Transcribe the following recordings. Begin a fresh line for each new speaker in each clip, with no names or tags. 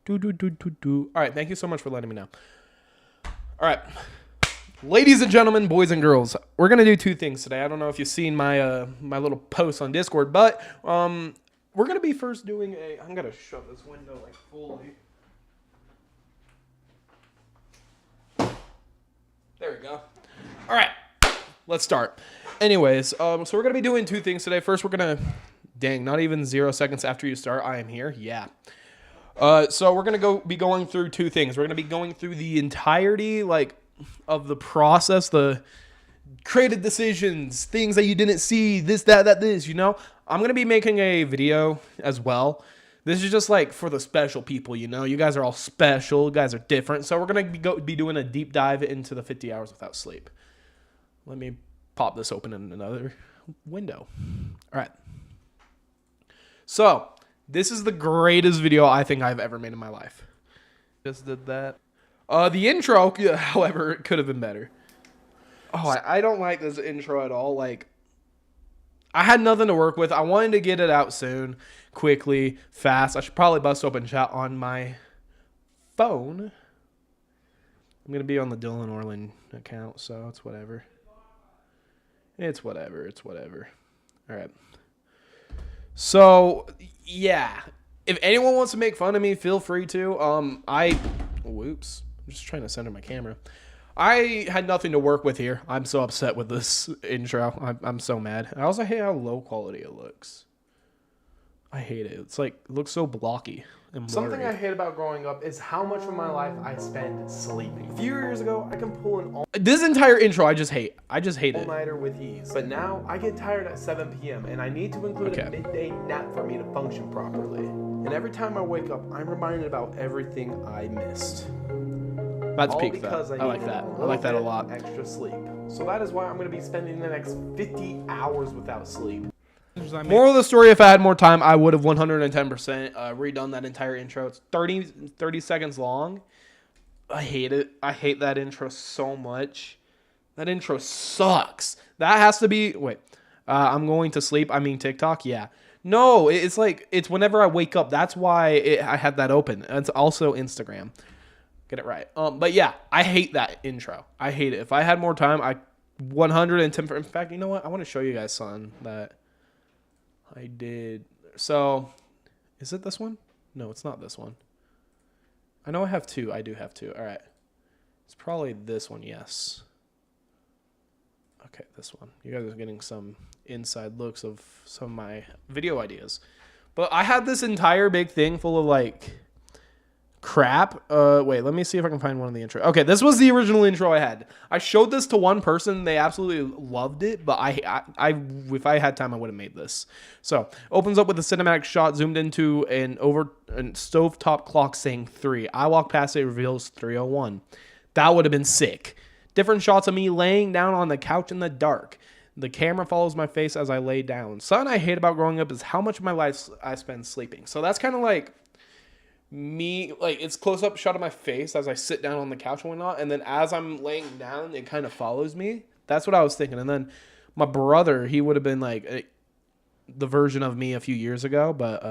All right, thank you so much for letting me know. All right, ladies and gentlemen, boys and girls, we're gonna do two things today. I don't know if you've seen my my little post on Discord, but we're gonna be first doing a. I'm gonna shut this window like fully. There we go. All right, let's start. Anyways, so we're gonna be doing two things today. First, we're gonna, dang, not even 0 seconds after you start, I am here. Yeah. So we're gonna be going through two things. We're gonna be going through the entirety, like, of the process, the creative decisions, things that you didn't see, this, that, this. You know, I'm gonna be making a video as well. This is just like for the special people. You know, you guys are all special. You guys are different. So we're gonna be doing a deep dive into the 50 hours without sleep. Let me pop this open in another window. All right. So this is the greatest video I think I've ever made in my life. Just did that. The intro, however, it could have been better. Oh, I don't like this intro at all. Like, I had nothing to work with. I wanted to get it out soon, quickly, fast. I should probably bust open chat on my phone. I'm going to be on the Dylan Orland account, so it's whatever. It's whatever. It's whatever. All right. So, yeah. If anyone wants to make fun of me, feel free to. Whoops. I'm just trying to center my camera. I had nothing to work with here. I'm so upset with this intro. I'm so mad. I also hate how low quality it looks. I hate it. It's like, it looks so blocky and blurry.
Something I hate about growing up is how much of my life I spend sleeping. A few years ago, I can pull an
This entire intro, I just hate. I just hate it.
all-nighter with ease. But now, I get tired at 7 p.m. and I need to include a midday nap for me to function properly. And every time I wake up, I'm reminded about everything I missed.
That's peak though. I like that. I like that a lot.
Extra sleep. So that is why I'm going to be spending the next 50 hours without sleep.
Moral of the story, if I had more time, I would have 110% redone that entire intro. It's 30 seconds long. I hate it. I hate that intro so much. That intro sucks. That has to be... Wait. I'm going to sleep. I mean TikTok? Yeah. No, it's like... It's whenever I wake up. That's why I had that open. It's also Instagram. Get it right. But yeah, I hate that intro. I hate it. If I had more time, I 110%... In fact, you know what? I want to show you guys something that... I did. So, is it this one? No, it's not this one. I know I have two. I do have two. All right. It's probably this one, yes. Okay, this one. You guys are getting some inside looks of some of my video ideas. But I had this entire big thing full of, like, crap. Wait, let me see if I can find one of the intro. Okay, this was the original intro I had. I showed this to one person. They absolutely loved it, but I if I had time, I would have made this. So, opens up with a cinematic shot zoomed into an stovetop clock saying 3. I walk past it, reveals 3:01. That would have been sick. Different shots of me laying down on the couch in the dark. The camera follows my face as I lay down. Something I hate about growing up is how much of my life I spend sleeping. So that's kind of like me, like, it's close-up shot of my face as I sit down on the couch and whatnot, and then as I'm laying down, it kind of follows me. That's what I was thinking. And then my brother, he would have been like the version of me a few years ago, but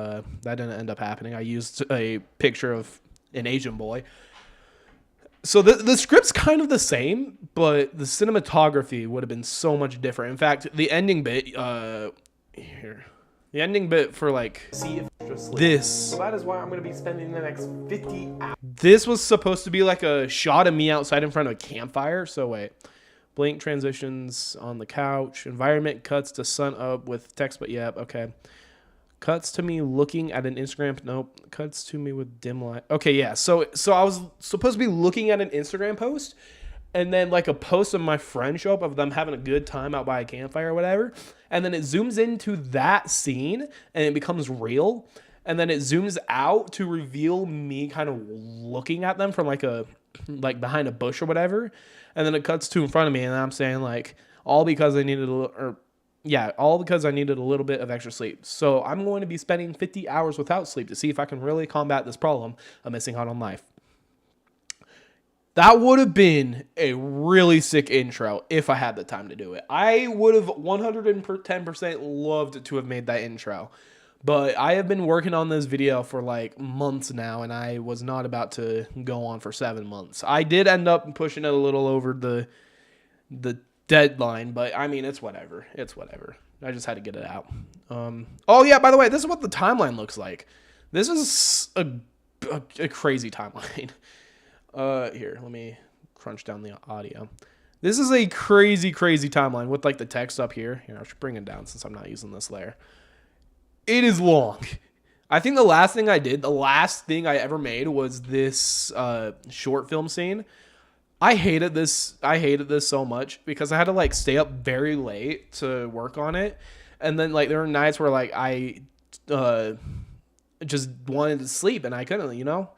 that didn't end up happening. I used a picture of an Asian boy. So the script's kind of the same, but the cinematography would have been so much different. In fact, the ending bit, here. The ending bit for, like, this.
So that is why I'm going to be spending the next 50 hours.
This was supposed to be like a shot of me outside in front of a campfire. So wait. Blink transitions on the couch. Environment cuts to sun up with text, but yeah, okay. Cuts to me looking at an Instagram. Nope. Cuts to me with dim light. Okay, yeah. So I was supposed to be looking at an Instagram post, and then like a post of my friend show up of them having a good time out by a campfire or whatever. And then it zooms into that scene and it becomes real. And then it zooms out to reveal me kind of looking at them from like behind a bush or whatever. And then it cuts to in front of me and I'm saying like, all because I needed a little bit of extra sleep. So I'm going to be spending 50 hours without sleep to see if I can really combat this problem of missing out on life. That would have been a really sick intro if I had the time to do it. I would have 110% loved to have made that intro. But I have been working on this video for like months now, and I was not about to go on for 7 months. I did end up pushing it a little over the deadline, but I mean, it's whatever. It's whatever. I just had to get it out. Oh yeah, by the way, this is what the timeline looks like. This is a crazy timeline. Here, let me crunch down the audio. This is a crazy timeline with like the text up here. Here, I should bring it down since I'm not using this layer. It is long. I think the last thing I ever made was this short film scene. I hated this so much because I had to like stay up very late to work on it. And then like there were nights where like I just wanted to sleep and I couldn't, you know?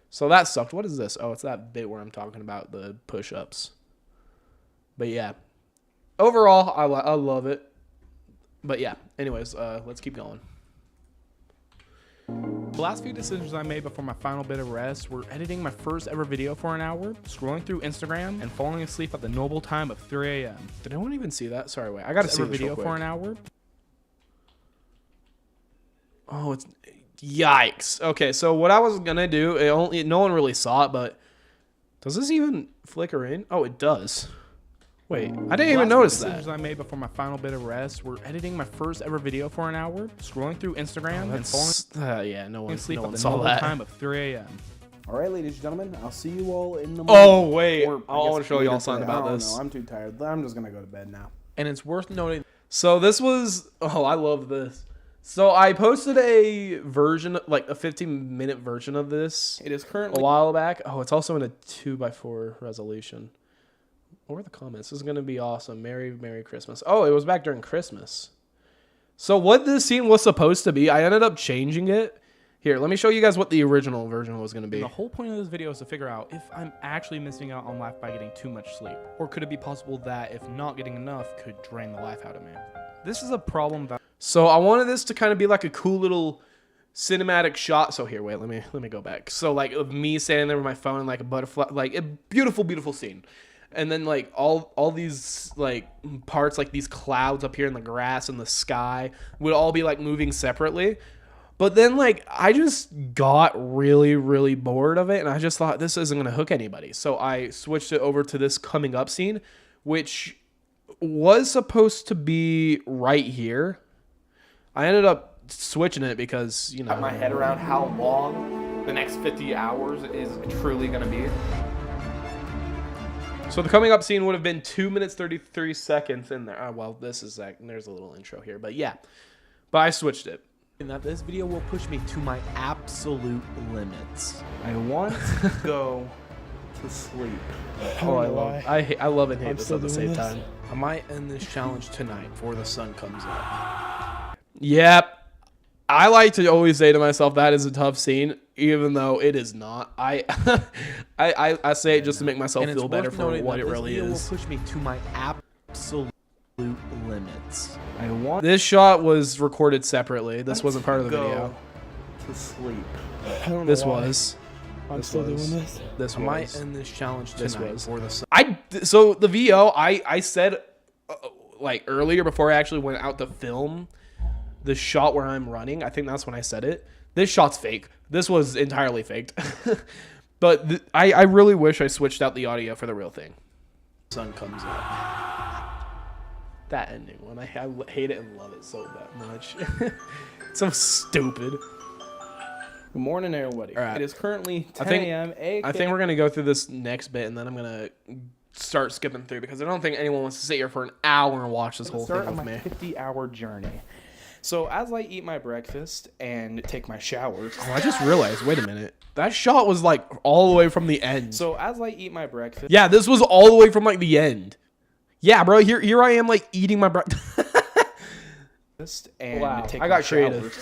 So that sucked. What is this? Oh, it's that bit where I'm talking about the push-ups. But yeah. Overall, I love it. But yeah, anyways, let's keep going.
The last few decisions I made before my final bit of rest were editing my first ever video for an hour, scrolling through Instagram, and falling asleep at the noble time of 3 a.m.
Did anyone even see that? Sorry, wait. I gotta see this
video
real quick.
for an hour.
Oh, it's yikes. Okay, so what I was gonna do, no one really saw it, but does this even flicker in? Oh, it does. Wait, I didn't even notice that.
Decisions I made before my final bit of rest were editing my first ever video for an hour, scrolling through Instagram, and falling
yeah, no one
asleep at the
saw
noble
that.
time of 3 a.m.
All right, ladies and gentlemen, I'll see you all in the morning.
Oh wait, I
Or, guess
want to show
later
y'all something
today.
about
I don't
this.
know. I'm too tired. I'm just gonna go to bed now.
And it's worth noting.
So this was, oh, I love this. So I posted a version, like a 15-minute version of this
It is
a
currently
while back. Oh, it's also in a 2x4 resolution. What were the comments? This is going to be awesome. Merry Christmas. Oh, it was back during Christmas. So what this scene was supposed to be, I ended up changing it. Here, let me show you guys what the original version was going to be.
The whole point of this video is to figure out if I'm actually missing out on life by getting too much sleep, or could it be possible that if not getting enough could drain the life out of me? This is a problem that
So I wanted this to kind of be like a cool little cinematic shot. So here, wait, let me go back. So like of me standing there with my phone and like a butterfly, like a beautiful scene. And then like all these like parts, like these clouds up here in the grass and the sky would all be like moving separately. But then like I just got really bored of it, and I just thought this isn't gonna hook anybody. So I switched it over to this coming up scene, which was supposed to be right here. I ended up switching it because, you know,
Got my head around how long the next 50 hours is truly going to be.
So the coming up scene would have been 2 minutes 33 seconds in there. Oh, well, this is like, there's a little intro here, but yeah. But I switched it.
and that this video will push me to my absolute limits.
I want to go to sleep.
Oh, I love and hate
I'm
this
still
at the
doing
same
this.
time.
I might end this challenge tonight before the sun comes up.
Yep. I like to always say to myself that is a tough scene, even though it is not. I say it just to make myself
And it's
feel better
worth
for
noting
what
that
it
this
really
video
is.
will push me to my absolute limits.
I want
This shot was recorded separately. This wasn't part of the
to go
video.
to sleep. I don't know
This
why.
was.
I'm
this
still
was.
doing this.
This
I might
was.
end this challenge
This
tonight
was.
before the sun.
So the VO, I said like earlier before I actually went out to film the shot where I'm running. I think that's when I said it. This shot's fake. This was entirely faked. But I really wish I switched out the audio for the real thing. Sun comes up. That ending one, I hate it and love it so that much. It's so stupid.
Good morning, everybody.
All right.
It is currently 10
think-
a.m.
I think we're gonna go through this next bit and then I'm gonna start skipping through because I don't think anyone wants to sit here for an hour and watch this whole
start
thing
on
with
my
me.
50-hour journey. So as I eat my breakfast and take my shower.
Oh, I just realized. Wait a minute. That shot was like all the way from the end.
So as I eat my breakfast.
Yeah, this was all the way from like the end. Yeah, bro. Here I am like eating my breakfast.
And
Wow,
take
I
my
got creative.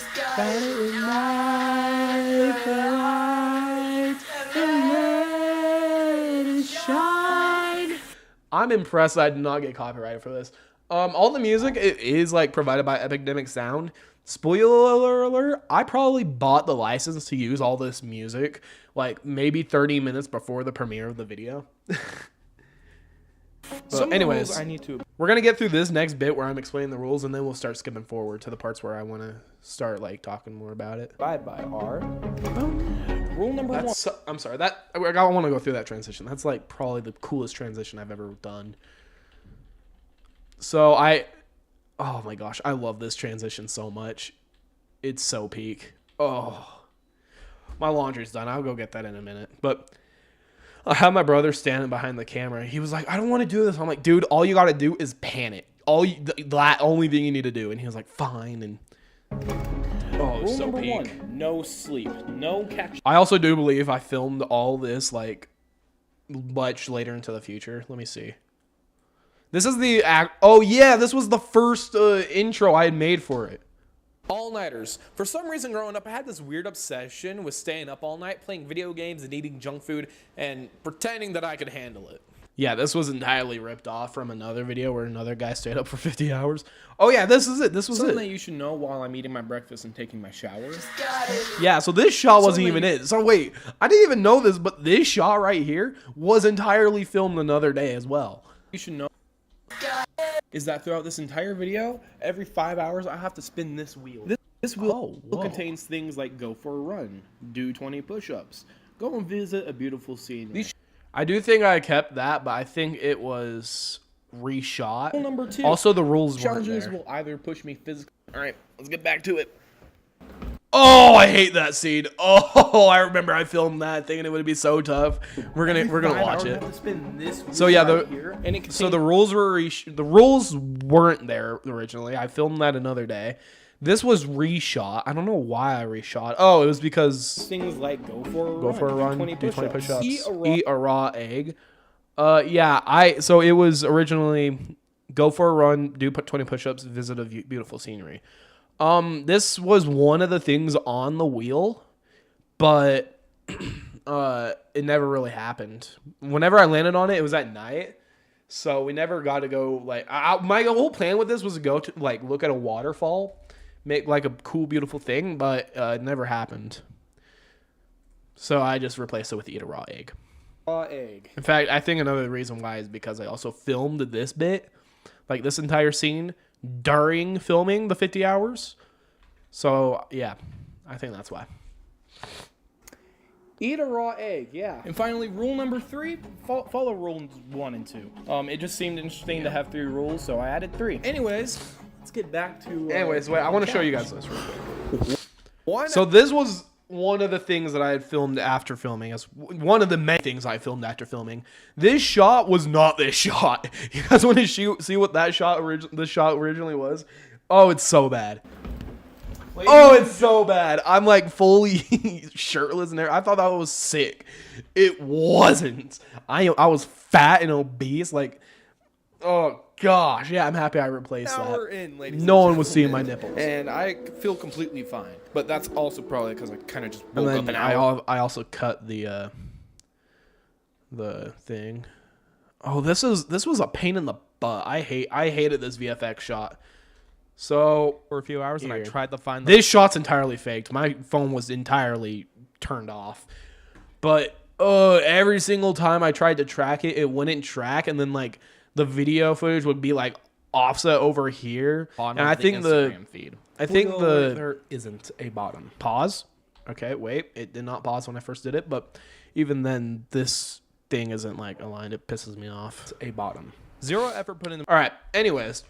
shower.
I'm impressed I did not get copyrighted for this. All the music it is like provided by Epidemic Sound. Spoiler alert, I probably bought the license to use all this music like maybe 30 minutes before the premiere of the video. But anyways,
I need to
we're gonna get through this next bit where I'm explaining the rules, and then we'll start skipping forward to the parts where I want to start like talking more about it.
abide by are rule number one.
I'm sorry, that I want to go through that transition. That's like probably the coolest transition I've ever done. So oh my gosh, I love this transition so much. It's so peak. Oh, my laundry's done. I'll go get that in a minute. But I had my brother standing behind the camera. He was like, I don't want to do this. I'm like, dude, all you got to do is pan it. That only thing you need to do. And he was like, fine. And oh,
Rule
so
number
peak.
one: no sleep, no catch.
I also do believe I filmed all this like much later into the future. Let me see. This is the act. Oh yeah, this was the first intro I had made for it.
All-nighters. For some reason growing up, I had this weird obsession with staying up all night, playing video games and eating junk food, and pretending that I could handle it.
Yeah, this was entirely ripped off from another video where another guy stayed up for 50 hours. Oh yeah, this is it. This was
Something
it.
that you should know while I'm eating my breakfast and taking my shower.
Yeah, so this shot wasn't even it. So wait, I didn't even know this, but this shot right here was entirely filmed another day as well.
You should know is that throughout this entire video, every 5 hours, I have to spin this wheel. This wheel
whoa.
contains things like go for a run, do 20 push-ups, go and visit a beautiful scene.
I do think I kept that, but I think it was reshot.
Rule number two.
Also, the rules weren't
Challenges
there.
will either push me physically. All right, let's get back to it.
Oh, I hate that scene. Oh, I remember I filmed that thinking it would be so tough. We're gonna watch it. So yeah, the rules weren't there originally. I filmed that another day. This was reshot. I don't know why I reshot. Oh, it was because
things like go for a run,
do 20 push-ups,
eat
a raw egg. So it was originally go for a run, do 20 push-ups, visit a beautiful scenery. This was one of the things on the wheel, but it never really happened. Whenever I landed on it, it was at night, so we never got to go. Like, my whole plan with this was to go to like look at a waterfall, make like a cool, beautiful thing, but it never happened. So I just replaced it with eat a raw egg.
Raw egg.
In fact, I think another reason why is because I also filmed this bit, like this entire scene, during filming the 50 hours. So, yeah, I think that's why.
Eat a raw egg, yeah. And finally, rule number 3, follow rules 1 and 2. It just seemed interesting to have 3 rules, so I added 3. Anyways, let's get back to...
Anyways, wait, I want to show you guys this real quick. So this was one of the things that I had filmed after filming. As one of the many things I filmed after filming. This shot was not this shot. You guys want to see what that shot originally was? Oh, it's so bad. Oh, it's so bad. I'm like fully shirtless in there. I thought that was sick. It wasn't. I was fat and obese. Like, oh gosh, yeah. I'm happy I replaced that.
We're in, ladies
No
and
one was seeing my
gentlemen.
nipples.
And I feel completely fine. But that's also probably because I kind of just woke
And
up
then
an hour.
I also cut the thing. Oh, this was a pain in the butt. I hated this VFX shot. So
For a few hours, and I
Here.
tried to find
this shot's entirely faked. My phone was entirely turned off. But every single time I tried to track it, it wouldn't track, and then like the video footage would be like offset over here.
on
And I think
Instagram feed.
there isn't a bottom. Pause. Okay, wait. It did not pause when I first did it, but even then, this thing isn't like aligned. It pisses me off. It's a bottom.
Zero effort put in the...
All right. Anyways,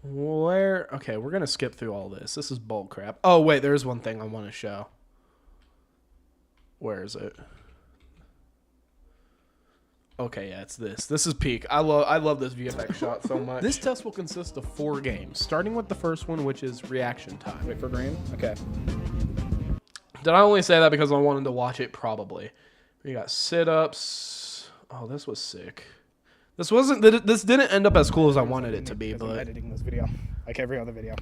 where? Okay, we're gonna skip through all this. This is bull crap. Oh wait, there's one thing I want to show. Where is it? Okay, yeah, it's this. This is peak. I love this VFX shot so much. This test will consist of 4 games, starting with the first one, which is reaction time.
Wait for Graham? Okay.
Did I only say that because I wanted to watch it? Probably. We got sit-ups. Oh, this was sick. This didn't end up as cool as I wanted it to be,
Because I'm
but
editing this video, like every other video.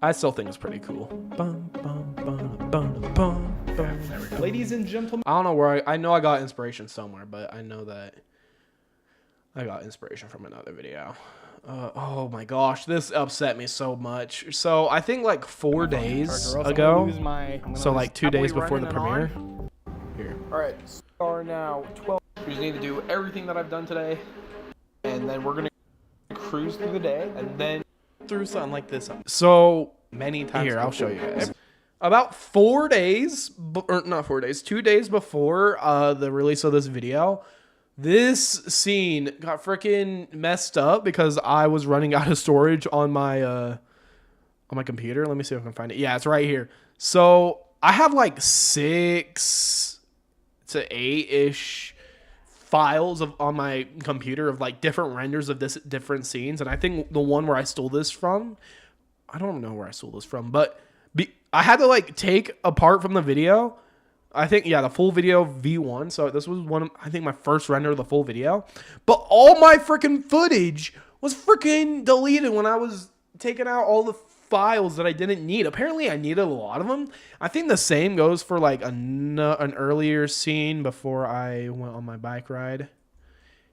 I still think it's pretty cool. Bum, bum, bum, bum, bum, bum.
Ladies and gentlemen.
I don't know where I know I got inspiration somewhere, but I know that I got inspiration from another video. Oh my gosh, this upset me so much. So I think like 4 days ago, so like 2 days before the premiere. Here.
All right, are now 12
We just need to do everything that I've done today, and then we're gonna cruise through the day, and then
Through something like this.
So
Many times.
here, I'll show you guys. About 4 days, or not 4 days, 2 days before the release of this video, this scene got freaking messed up because I was running out of storage on my computer. Let me see if I can find it. Yeah, it's right here. So I have like 6 to 8-ish files on my computer of like different renders of this different scenes, and I think the one where I stole this from, I don't know where I stole this from, but I had to like take apart from the video. I think, yeah, the full video V1. So this was I think my first render of the full video. But all my freaking footage was freaking deleted when I was taking out all the files that I didn't need. Apparently I needed a lot of them. I think the same goes for like an earlier scene before I went on my bike ride.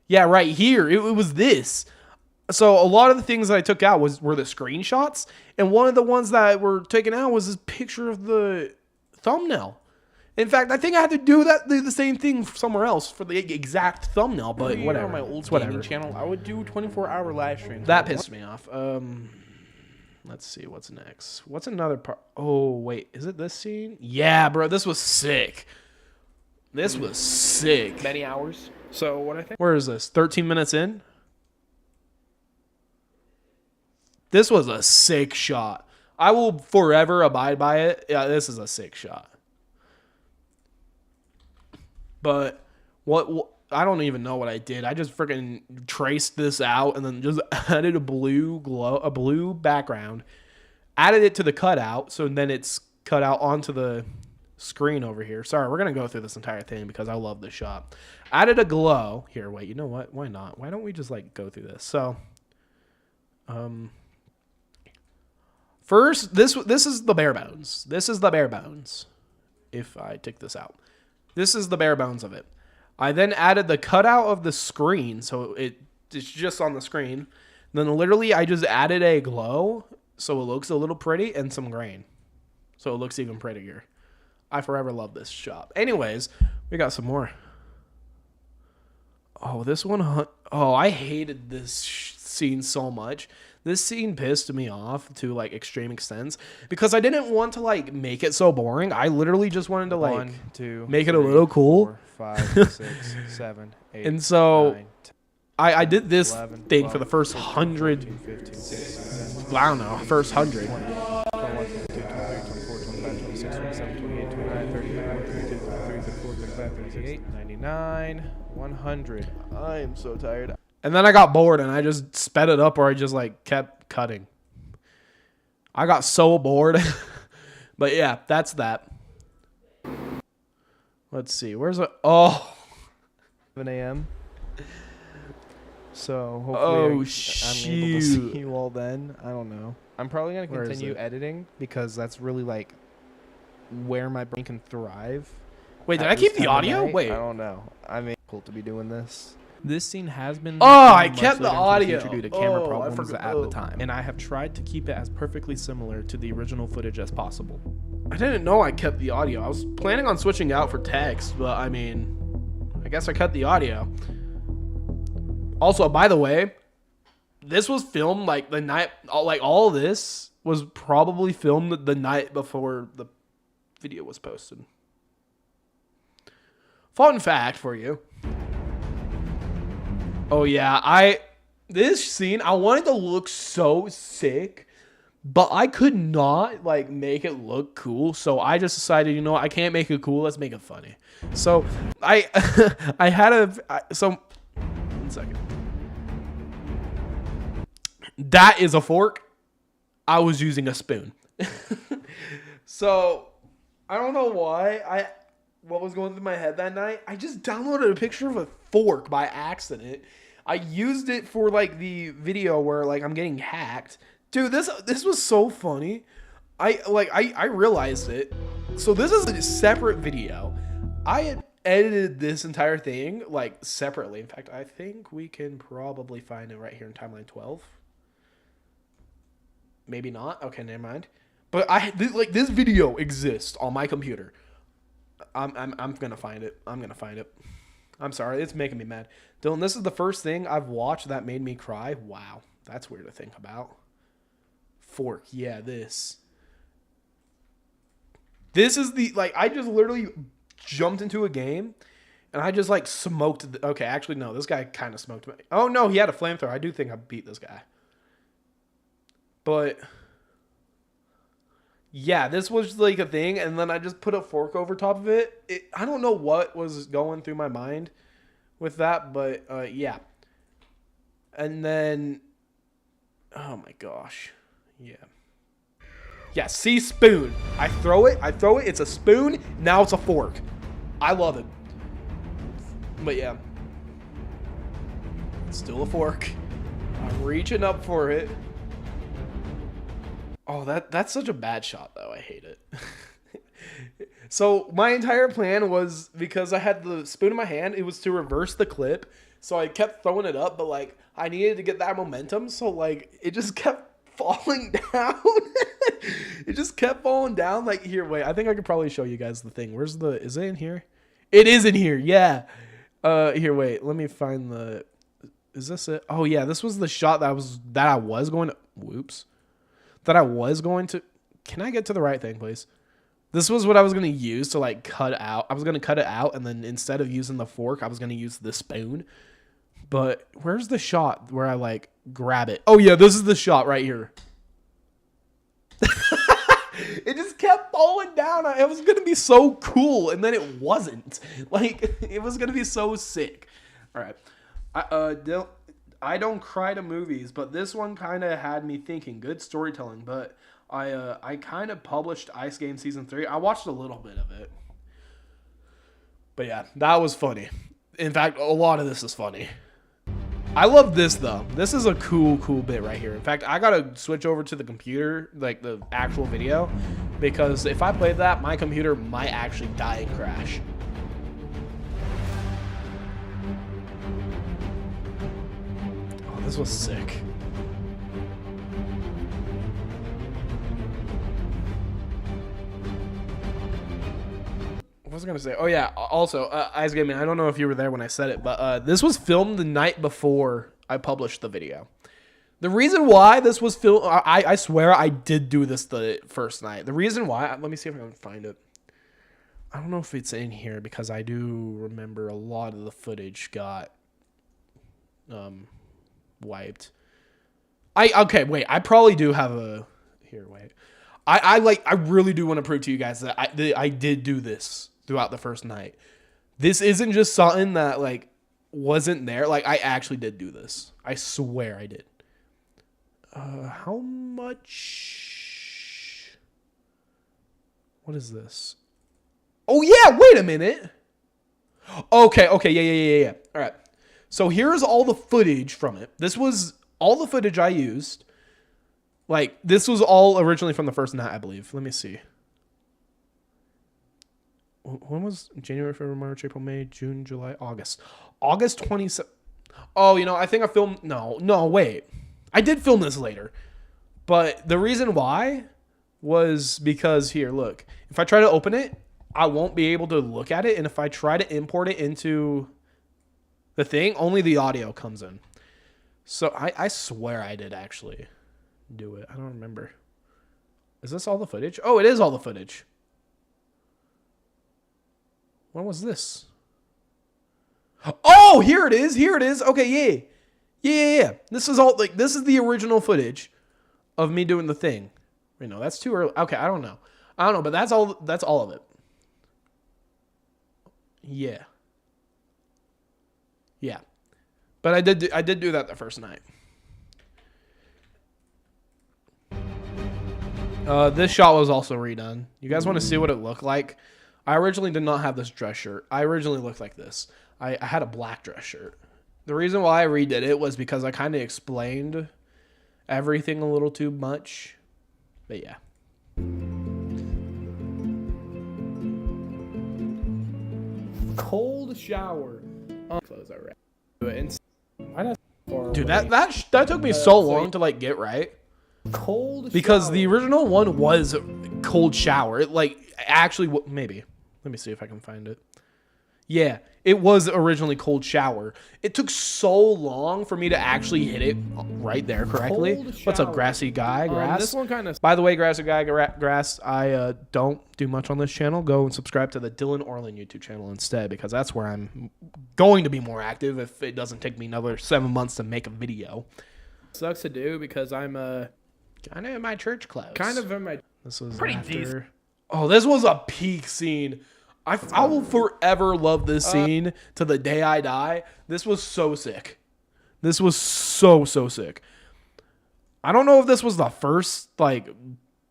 Yeah, right here. It was this. So a lot of the things that I took out were the screenshots, and one of the ones that were taken out was this picture of the thumbnail. In fact, I think I had to do the same thing somewhere else for the exact thumbnail, but whatever.
On my old
whatever
gaming channel, I would do 24-hour live streams.
That pissed me off. Let's see what's next. What's another part? Oh wait, is it this scene? Yeah, bro, this was sick. This was sick.
many hours. So what I think.
Where is this? 13 minutes in? This was a sick shot. I will forever abide by it. Yeah, this is a sick shot. But what I don't even know what I did. I just freaking traced this out and then just added a blue background, added it to the cutout, so then it's cut out onto the screen over here. Sorry, we're gonna go through this entire thing because I love this shot. Added a glow. Here, wait, you know what? Why not? Why don't we just like go through this? So first, this is the bare bones. This is the bare bones. If I take this out. This is the bare bones of it. I then added the cutout of the screen, so it's just on the screen. Then literally I just added a glow, so it looks a little pretty, and some grain, so it looks even prettier. I forever love this shot. Anyways, we got some more. Oh, this one. Oh, I hated this scene so much. This scene pissed me off to like extreme extents because I didn't want to like make it so boring. I literally just wanted to like
1, 2,
make it a little cool.
4, 5, 6, 7, 8.
And so
9, 10,
I did this
11,
thing
12,
for the first
13,
100.
14, 15, 16,
I don't know, first 100.
21, 22, 23, 24, 25, 26, 27, 28, 29, 30, 31, 32, 33, 34, 35, 36, 99, 100. I am so tired.
And then I got bored and I just sped it up, or I just like kept cutting. I got so bored. But yeah, that's that. Let's see. Where's it? Oh.
7 a.m. So hopefully
Oh,
I'm able to
shoot.
see you all then. I don't know. I'm probably going to
Where is
continue
it?
editing because that's really like where my brain can thrive.
Wait, did
at
I
this
keep the
time of
audio?
night.
Wait.
I don't know. I mean, cool to be doing this. This scene has been.
Oh, I
much
kept the
later into
audio.
future due to camera
Oh, I
problems
forgot-
at
oh.
the time, and I have tried to keep it as perfectly similar to the original footage as possible.
I didn't know I kept the audio. I was planning on switching out for text, but I mean, I guess I cut the audio. Also, by the way, this was filmed like the night, like all this was probably filmed the night before the video was posted. Fun fact for you. Oh yeah, this scene, I wanted to look so sick, but I could not like make it look cool. So I just decided, you know what, I can't make it cool. Let's make it funny. So I so 1 second. That is a fork. I was using a spoon. So I don't know why what was going through my head that night. I just downloaded a picture of a fork by accident. I used it for like the video where like I'm getting hacked. Dude, this was so funny. I realized it. So this is a separate video. I had edited this entire thing like separately. In fact, I think we can probably find it right here in timeline 12. Maybe not. Okay, never mind. But this video exists on my computer. I'm gonna find it. I'm gonna find it. I'm sorry. It's making me mad. Dylan, this is the first thing I've watched that made me cry. Wow. That's weird to think about. Fork. Yeah, this. This is the, like, I just literally jumped into a game and I just, like, smoked. Okay, actually, no. This guy kind of smoked me. Oh, no. He had a flamethrower. I do think I beat this guy. But, yeah, this was, like, a thing. And then I just put a fork over top of it. I don't know what was going through my mind with that. But, yeah. And then, oh, my gosh. Yeah. Yeah, see, spoon. I throw it. It's a spoon. Now it's a fork. I love it. But yeah. It's still a fork. I'm reaching up for it. Oh, that's such a bad shot, though. I hate it. So my entire plan was, because I had the spoon in my hand, it was to reverse the clip. So I kept throwing it up, but, like, I needed to get that momentum. So, like, it just kept falling down. It just kept falling down. Like, here, wait, I think I could probably show you guys the thing. Is it in here? It is in here. Yeah. Here, wait, let me find is this it? Oh yeah, this was the shot that I was going to, can I get to the right thing, please? This was what I was going to use to, like, cut out. I was going to cut it out, and then instead of using the fork, I was going to use the spoon. But where's the shot where I, like, grab it? Oh yeah, this is the shot right here. It just kept falling down. It was going to be so cool, and then it wasn't. Like, it was going to be so sick. All right. I don't cry to movies, but this one kind of had me thinking. Good storytelling, but I kind of published Ice Game Season 3. I watched a little bit of it. But yeah, that was funny. In fact, a lot of this is funny. I love this, though. This is a cool bit right here. In fact, I gotta switch over to the computer, like the actual video, because if I played that, my computer might actually die and crash. Oh, this was sick. What was I gonna say? Oh yeah. Also, Ice Gaming. I don't know if you were there when I said it, but this was filmed the night before I published the video. The reason why this was filmed, I swear I did do this the first night. The reason why, let me see if I can find it. I don't know if it's in here because I do remember a lot of the footage got wiped. Okay, wait. I probably do have a here. Wait. I really do want to prove to you guys that I did do this throughout the first night. This isn't just something that, like, wasn't there. Like, I actually did do this. I swear I did. How much? What is this? Oh yeah, wait a minute. Okay, yeah. All right. So here's all the footage from it. This was all the footage I used. Like, this was all originally from the first night, I believe. Let me see. When was January, February, March, April, May, June, July, August? August 27th. Oh, you know, I think I filmed... No, wait. I did film this later. But the reason why was because, here, look. If I try to open it, I won't be able to look at it. And if I try to import it into the thing, only the audio comes in. So I swear I did actually do it. I don't remember. Is this all the footage? Oh, it is all the footage. When was this? Oh, here it is. Okay, yeah. This is all, like, this is the original footage of me doing the thing. Wait, no, that's too early. Okay, I don't know, but that's all of it. Yeah. But I did do that the first night. This shot was also redone. You guys want to see what it looked like? I originally did not have this dress shirt. I originally looked like this. I had a black dress shirt. The reason why I redid it was because I kind of explained everything a little too much. But yeah.
Cold shower. Close already.
Dude, that took me so long to, like, get right.
Cold
because
shower.
The original one was cold shower. It, like, actually, maybe. Let me see if I can find it. Yeah, it was originally Cold Shower. It took so long for me to actually hit it right there correctly.
Cold
What's up,
Shower.
Grassy Guy? Grass.
This one kind of.
By the way, Grassy Guy, Grass, I don't do much on this channel. Go and subscribe to the Dylan Orland YouTube channel instead, because that's where I'm going to be more active if it doesn't take me another 7 months to make a video.
Sucks to do because I'm
Kind of in my church clothes.
kind of in my.
This was
Pretty
after.
decent.
Oh, this was a peak scene. I will forever love this scene to the day I die. This was so sick. This was so sick. I don't know if this was the first like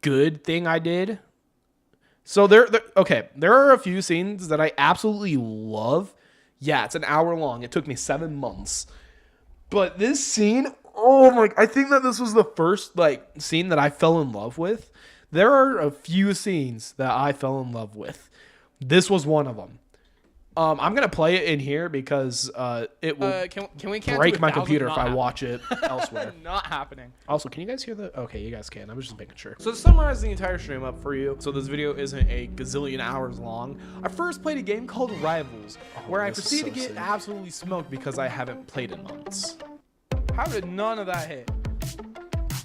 good thing I did. So there are a few scenes that I absolutely love. Yeah, it's an hour long. It took me 7 months. But this scene, oh my, I think that this was the first like scene that I fell in love with. There are a few scenes that I fell in love with. This was one of them. I'm gonna play it in here because it will
Can we cancel
break my
1,000?
computer if
Not
I
happening.
watch it elsewhere.
Not happening.
Also, can you guys hear the? Okay, you guys can. I was just making sure. So to summarize the entire stream up for you, so this video isn't a gazillion hours long. I first played a game called Rivals, where I
this is
proceeded to
so
get
sick.
absolutely smoked because I haven't played in months.
How did none of that hit?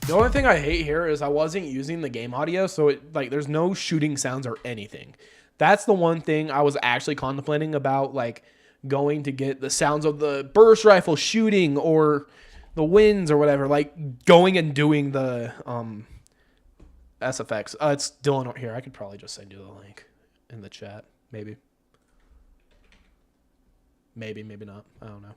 The only thing I hate here is I wasn't using the game audio, so it like there's no shooting sounds or anything. That's the one thing I was actually contemplating about, like going to get the sounds of the burst rifle shooting or the winds or whatever, like going and doing the SFX. It's Dylan here. I could probably just send you the link in the chat. Maybe, maybe not. I don't know.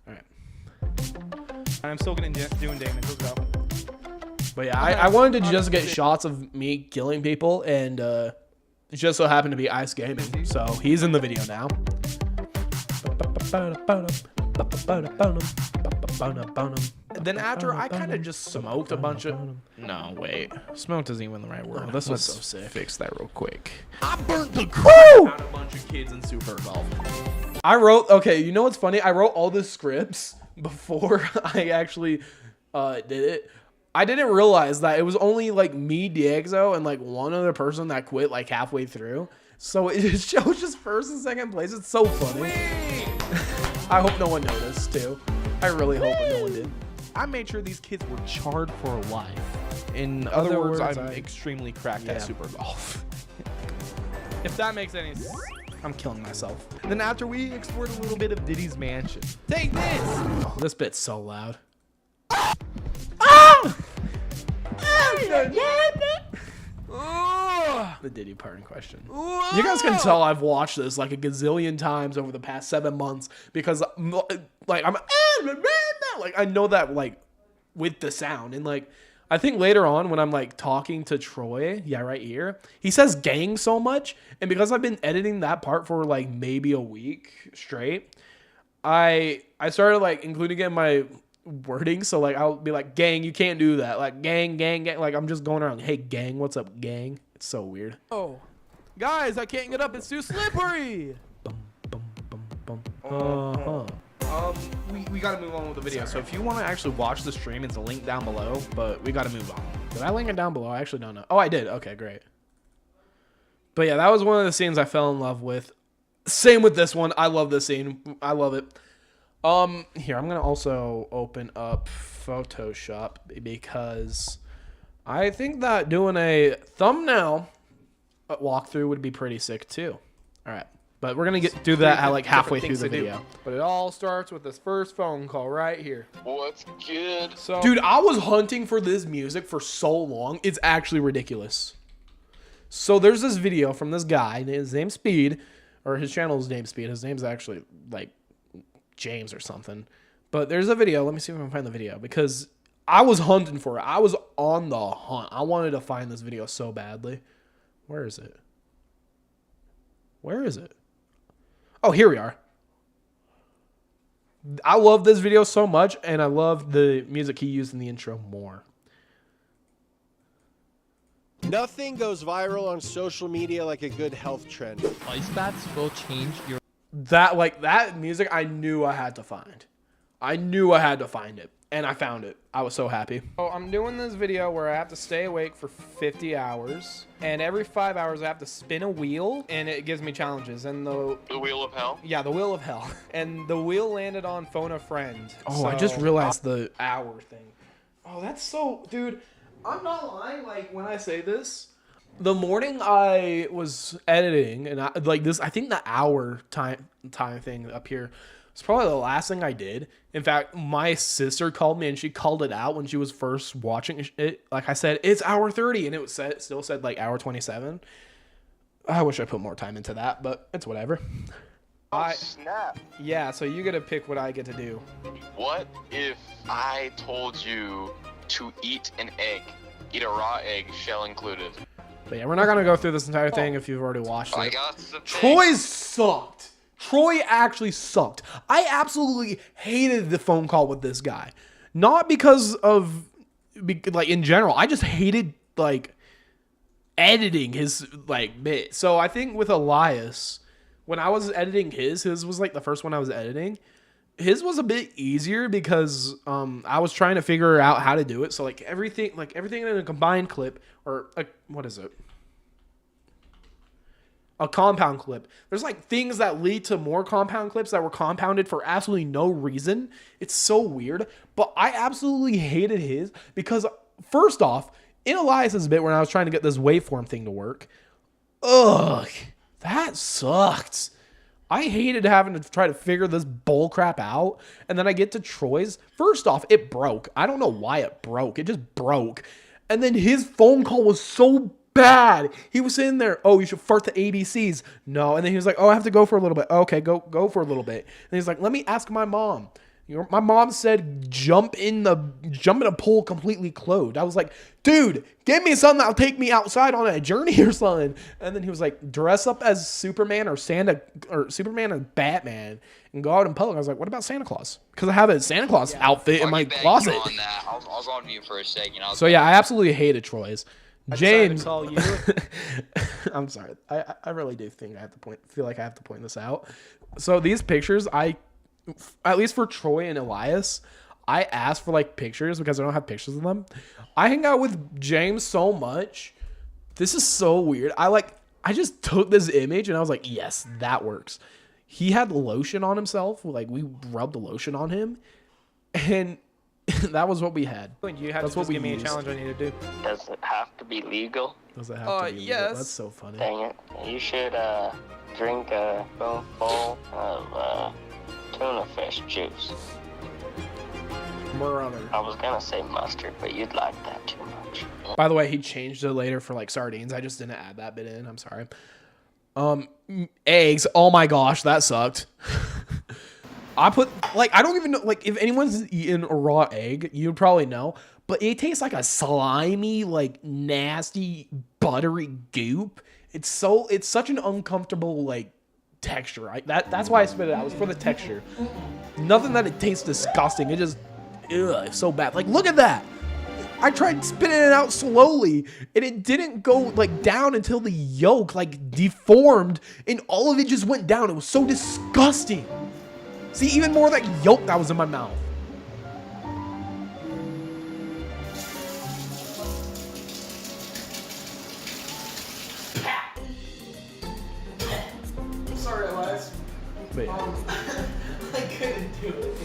All right.
I'm still doing damage. Let's go.
But yeah, I wanted to just get shots of me killing people, and it just so happened to be Ice Gaming. So he's in the video now. Then after, I kind of just smoked a bunch of... No, wait. Smoked isn't even the right word. This was so sick. Fix that real quick. I burnt the crap out of a bunch of kids in Super Golf. I wrote... Okay, you know what's funny? I wrote all the scripts before I actually did it. I didn't realize that it was only like me, Diego, and like one other person that quit like halfway through. So it shows just first and second place. It's so funny. I hope no one noticed too. I really hope no one did. I made sure these kids were charred for life. In other words, I'm extremely cracked at Super Golf.
If that makes any sense.
I'm killing myself.
Then after we explored a little bit of Diddy's mansion. Take this!
Oh, this bit's so loud. The Diddy part in question. You guys can tell I've watched this like a gazillion times over the past 7 months because like I'm like I know that like with the sound, and like I think later on when I'm like talking to Troy, yeah, right here, he says gang so much, and because I've been editing that part for like maybe a week straight, I started like including it in my wording. So like I'll be like, gang, you can't do that. Like gang. Like I'm just going around, hey gang, what's up, gang? It's so weird.
Oh, guys, I can't get up. It's too slippery. We gotta move on with the video. So if you want to actually watch the stream, it's a link down below. But we gotta move on. Did I link it down below? I actually don't know. Oh, I did. Okay, great. But yeah, that was one of the scenes I fell in love with. Same with this one. I love this scene. I love it. Here, I'm gonna also open up Photoshop because I think that doing a thumbnail walkthrough would be pretty sick too. All right, but we're gonna do that like halfway through the video. But it all starts with this first phone call right here.
What's good?
So,
Dude, I was hunting for this music for so long. It's actually ridiculous. So there's this video from this guy. His name's Speed, or his channel's named Speed. His name's actually like James or something. But there's a video. Let me see if I can find the video because I was hunting for it. I was on the hunt. I wanted to find this video so badly. Where is it? Where is it? Oh, here we are. I love this video so much, and I love the music he used in the intro more.
Nothing goes viral on social media like a good health trend.
Ice baths will change your
That music I knew I had to find. I knew I had to find it, and I found it. I was so happy.
So I'm doing this video where I have to stay awake for 50 hours, and every 5 hours I have to spin a wheel, and it gives me challenges. And the
Wheel of Hell?
Yeah, the Wheel of Hell. And the wheel landed on Phone a Friend.
Oh, I just realized the
hour thing.
Oh, that's so, dude. I'm not lying. Like when I say this, the morning I was editing, and I think the hour time thing up here was probably the last thing I did. In fact, my sister called me and she called it out when she was first watching it. Like I said, it's hour 30, and it still said like hour 27. I wish I put more time into that, but it's whatever.
Snap.
Yeah, so you get to pick what I get to do.
What if I told you to eat an egg? Eat a raw egg, shell included.
But yeah, we're not gonna go through this entire thing if you've already watched it.
That's the thing.
Troy sucked. Troy actually sucked. I absolutely hated the phone call with this guy. Not because of, like, in general. I just hated, like, editing his, like, bit. So I think with Elias, when I was editing his was, like, the first one I was editing. His was a bit easier because I was trying to figure out how to do it. So, like, everything in a combined clip, or, what is it? A compound clip. There's like things that lead to more compound clips that were compounded for absolutely no reason. It's so weird. But I absolutely hated his because, first off, in Elias's bit when I was trying to get this waveform thing to work, ugh, that sucked. I hated having to try to figure this bull crap out. And then I get to Troy's. First off, it broke. I don't know why it broke. It just broke. And then his phone call was so bad. He was sitting there, oh, you should fart the ABCs. No. And then he was like, oh, I have to go for a little bit. Okay, go for a little bit. And he's like, let me ask my mom. My mom said jump in a pool completely clothed. I was like, dude, give me something that'll take me outside on a journey or something. And then he was like, dress up as Superman or Santa or Superman and Batman and go out in public. I was like, what about Santa Claus? Because I have a Santa Claus outfit in my closet.
On that. I was on mute for a second.
So yeah, I absolutely hated Troy's. James,
I call you.
I'm sorry. I really do think feel like I have to point this out. So these pictures, at least for Troy and Elias, I asked for like pictures because I don't have pictures of them. I hang out with James so much. This is so weird. I just took this image and I was like, yes, that works. He had lotion on himself. Like we rubbed the lotion on him, and that was what we had.
You had to just give me a challenge I need to do.
Does it have to be legal?
Does it have to be legal?
Yes.
That's so funny.
Dang it. You should drink a spoonful of tuna fish juice.
Brother.
I was gonna say mustard, but you'd like that too much.
By the way, he changed it later for like sardines. I just didn't add that bit in. I'm sorry. Eggs. Oh my gosh, that sucked. I don't even know, like, if anyone's eaten a raw egg, you'd probably know, but it tastes like a slimy, like, nasty, buttery goop. It's such an uncomfortable, like, texture. That's why I spit it out. It was for the texture. Nothing that it tastes disgusting. It just, it's so bad. Like, look at that. I tried spitting it out slowly, and it didn't go, like, down until the yolk, like, deformed, and all of it just went down. It was so disgusting. See, even more of that yolk that was in my mouth. Sorry, Elias. Wait. I couldn't do it.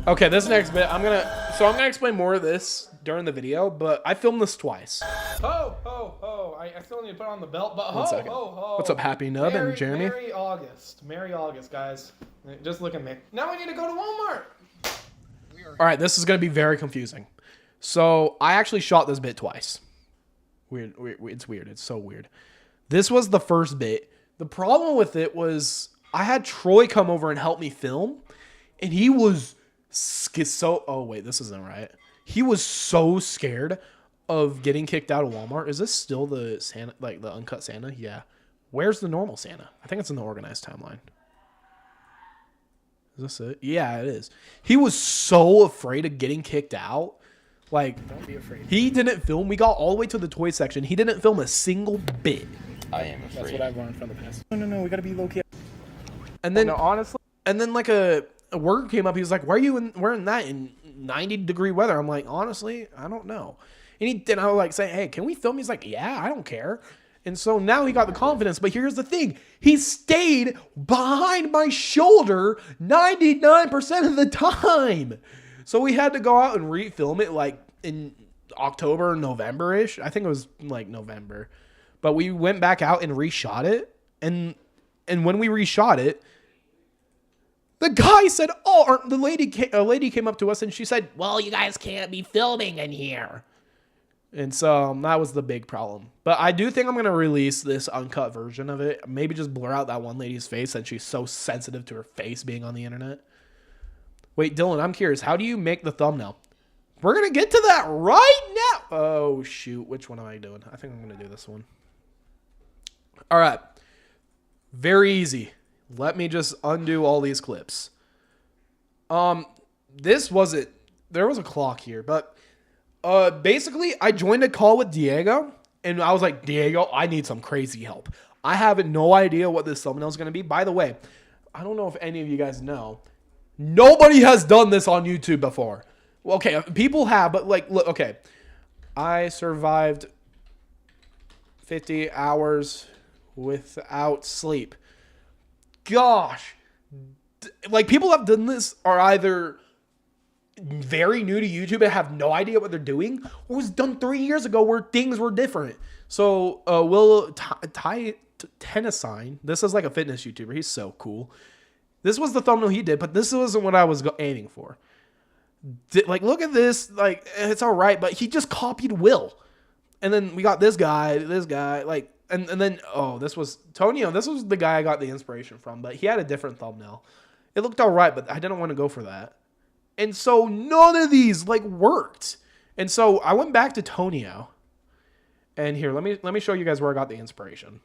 Okay, this next bit, I'm gonna explain more of this during the video, but I filmed this twice.
Ho, ho, ho. I still need to put on the belt, but ho,
One second.
ho, ho.
What's up, Happy Nub and Jeremy?
Merry August, guys. Just look at me. Now we need to go to Walmart.
All right, this is going to be very confusing. So I actually shot this bit twice. Weird. It's weird. It's so weird. This was the first bit. The problem with it was I had Troy come over and help me film, and he was so... Oh, wait, this isn't right. He was so scared of getting kicked out of Walmart. Is this still the Santa, like the uncut Santa? Yeah. Where's the normal Santa? I think it's in the organized timeline. Is this it? Yeah, it is. He was so afraid of getting kicked out. Like,
Don't be afraid.
he didn't film. We got all the way to the toy section. He didn't film a single bit.
I am afraid.
That's what I've learned from the past. No, we gotta be low key.
And then,
No, honestly,
and then like a a worker came up. He was like, "Why are you wearing that in 90-degree weather?" I'm like, honestly, I don't know. And I was like, say, "Hey, can we film?" He's like, "Yeah, I don't care." And so now he got the confidence. But here's the thing: he stayed behind my shoulder 99% of the time. So we had to go out and refilm it like in October, November-ish. I think it was like November. But we went back out and reshot it. And when we reshot it, the guy said, "Oh," a lady came up to us and she said, "Well, you guys can't be filming in here." And so that was the big problem. But I do think I'm going to release this uncut version of it. Maybe just blur out that one lady's face, and she's so sensitive to her face being on the internet. Wait, Dylan, I'm curious. How do you make the thumbnail? We're going to get to that right now. Oh, shoot. Which one am I doing? I think I'm going to do this one. All right. Very easy. Let me just undo all these clips. This wasn't... There was a clock here, but... basically, I joined a call with Diego, and I was like, "Diego, I need some crazy help. I have no idea what this thumbnail is going to be." By the way, I don't know if any of you guys know, nobody has done this on YouTube before. Well, okay, people have, but like, look, okay. I survived 50 hours without sleep. Gosh. Like, people have done this are either very new to YouTube and have no idea what they're doing, or was done 3 years ago where things were different. So Will Tennyson, this is like a fitness YouTuber. He's so cool. This was the thumbnail he did, but this wasn't what I was aiming for. Like, look at this. Like, it's all right, but he just copied Will. And then we got this guy, like, and then, oh, this was Tonio. This was the guy I got the inspiration from, but he had a different thumbnail. It looked all right, but I didn't want to go for that. And so none of these like worked. And so I went back to Tonio. And here, let me show you guys where I got the inspiration.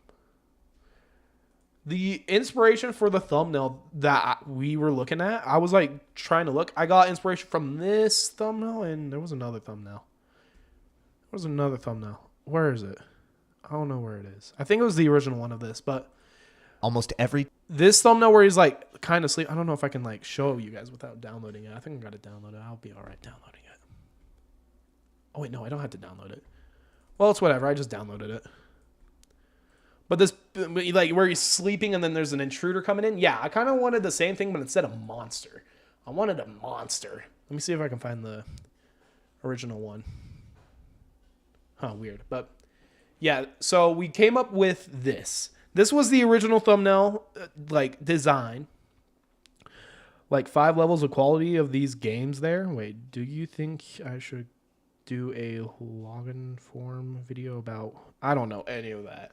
The inspiration for the thumbnail that we were looking at, I was like trying to look. I got inspiration from this thumbnail, and there was another thumbnail. Where is it? I don't know where it is. I think it was the original one of this, but this thumbnail where he's like kind of sleep. I don't know if I can like show you guys without downloading it. I think I got to download it. I'll be all right downloading it. Oh wait, no, I don't have to download it. Well, it's whatever. I just downloaded it. But this, like where he's sleeping and then there's an intruder coming in. Yeah, I kind of wanted the same thing, but instead of monster, I wanted a monster. Let me see if I can find the original one. Huh, weird. But yeah, so we came up with this. This was the original thumbnail, like, design. Like, 5 levels of quality of these games there. Wait, do you think I should do a login form video about... I don't know any of that.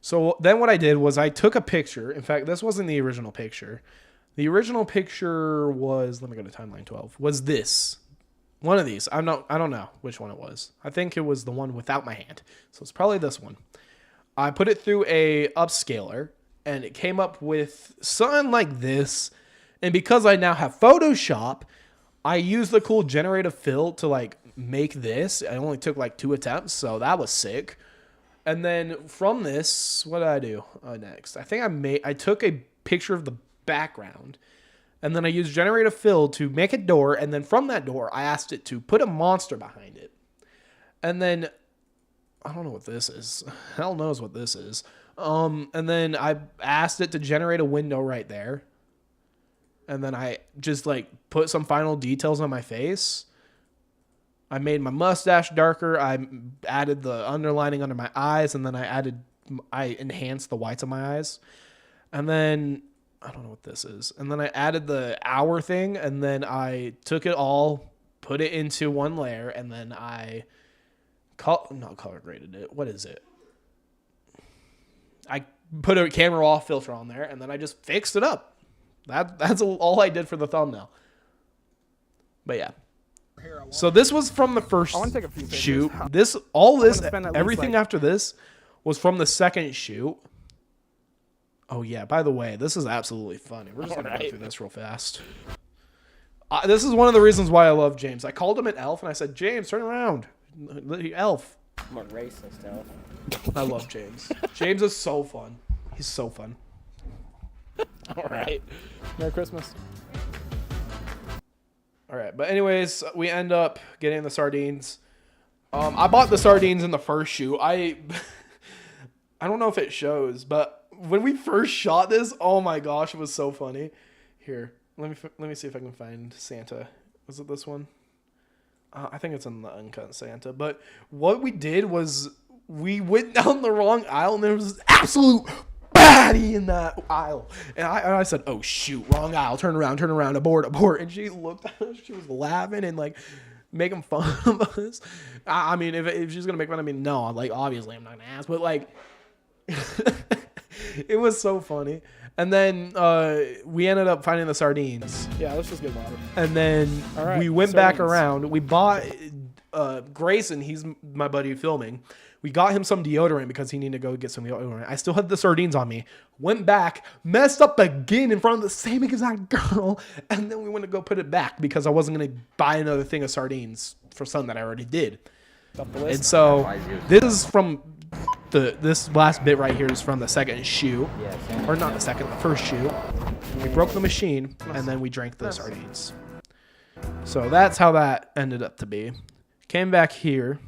So then what I did was I took a picture. In fact, this wasn't the original picture. The original picture was... Let me go to timeline 12. Was this. One of these. I don't know which one it was. I think it was the one without my hand. So it's probably this one. I put it through a upscaler, and it came up with something like this. And because I now have Photoshop, I used the cool generative fill to like make this. I only took like 2 attempts, so that was sick. And then from this, what did I do next? I think I took a picture of the background, and then I used generative fill to make a door. And then from that door, I asked it to put a monster behind it. And then I don't know what this is. Hell knows what this is. And then I asked it to generate a window right there. And then I just like put some final details on my face. I made my mustache darker. I added the underlining under my eyes, and then I enhanced the whites of my eyes. And then I don't know what this is. And then I added the hour thing, and then I took it all, put it into one layer, and then I not color graded it. What is it? I put a camera off filter on there, and then I just fixed it up. That's all I did for the thumbnail. But yeah. So this was from the first shoot. Everything after this was from the second shoot. Oh yeah, by the way, this is absolutely funny. We're just gonna go through this real fast. This is one of the reasons why I love James. I called him an elf, and I said, "James, turn around. Elf."
I'm a racist elf.
I love James. James is so fun. He's so fun.
All right. Merry Christmas.
All right, but anyways, we end up getting the sardines. I bought the sardines in the first shoot. I don't know if it shows, but when we first shot this, oh my gosh, it was so funny. Here, let me see if I can find Santa. Was it this one? I think it's in the uncut Santa. But what we did was we went down the wrong aisle, and there was absolute baddie in that aisle. And I said, oh, shoot, wrong aisle. Turn around, abort. And she looked at us. She was laughing and, like, making fun of us. I mean, if she's going to make fun of me, no. Like, obviously, I'm not going to ask. But, like, it was so funny. And then we ended up finding the sardines.
Yeah, let's just get water.
And then we went back around. We bought Grayson. He's my buddy filming. We got him some deodorant because he needed to go get some deodorant. I still had the sardines on me. Went back, messed up again in front of the same exact girl. And then we went to go put it back because I wasn't going to buy another thing of sardines for something that I already did. And so this is from this last bit right here is from the second shoot. Or not the second, the first shoot. We broke the machine and then we drank the sardines. So that's how that ended up to be. Came back here.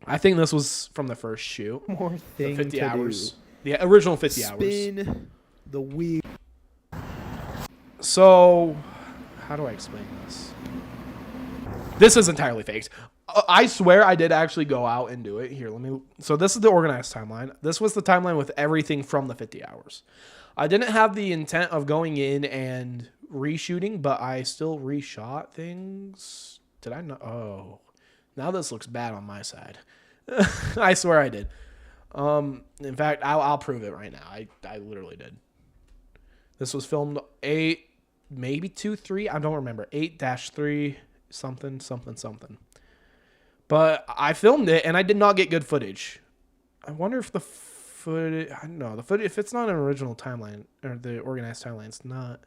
I think this was from the first shoot.
More thing
the 50
to
hours. The original 50 hours.
Spin the wheel.
So, how do I explain this? This is entirely faked. I swear I did actually go out and do it. Here, let me... So this is the organized timeline. This was the timeline with everything from the 50 hours. I didn't have the intent of going in and reshooting, but I still reshot things. Did I not? Oh. Now this looks bad on my side. I swear I did. In fact, I'll prove it right now. I literally did. This was filmed 8, maybe 2, 3. I don't remember. 8-3 something. But I filmed it and I did not get good footage. I wonder if the footage, I don't know, the footage, if it's not an original timeline or the organized timeline, it's not.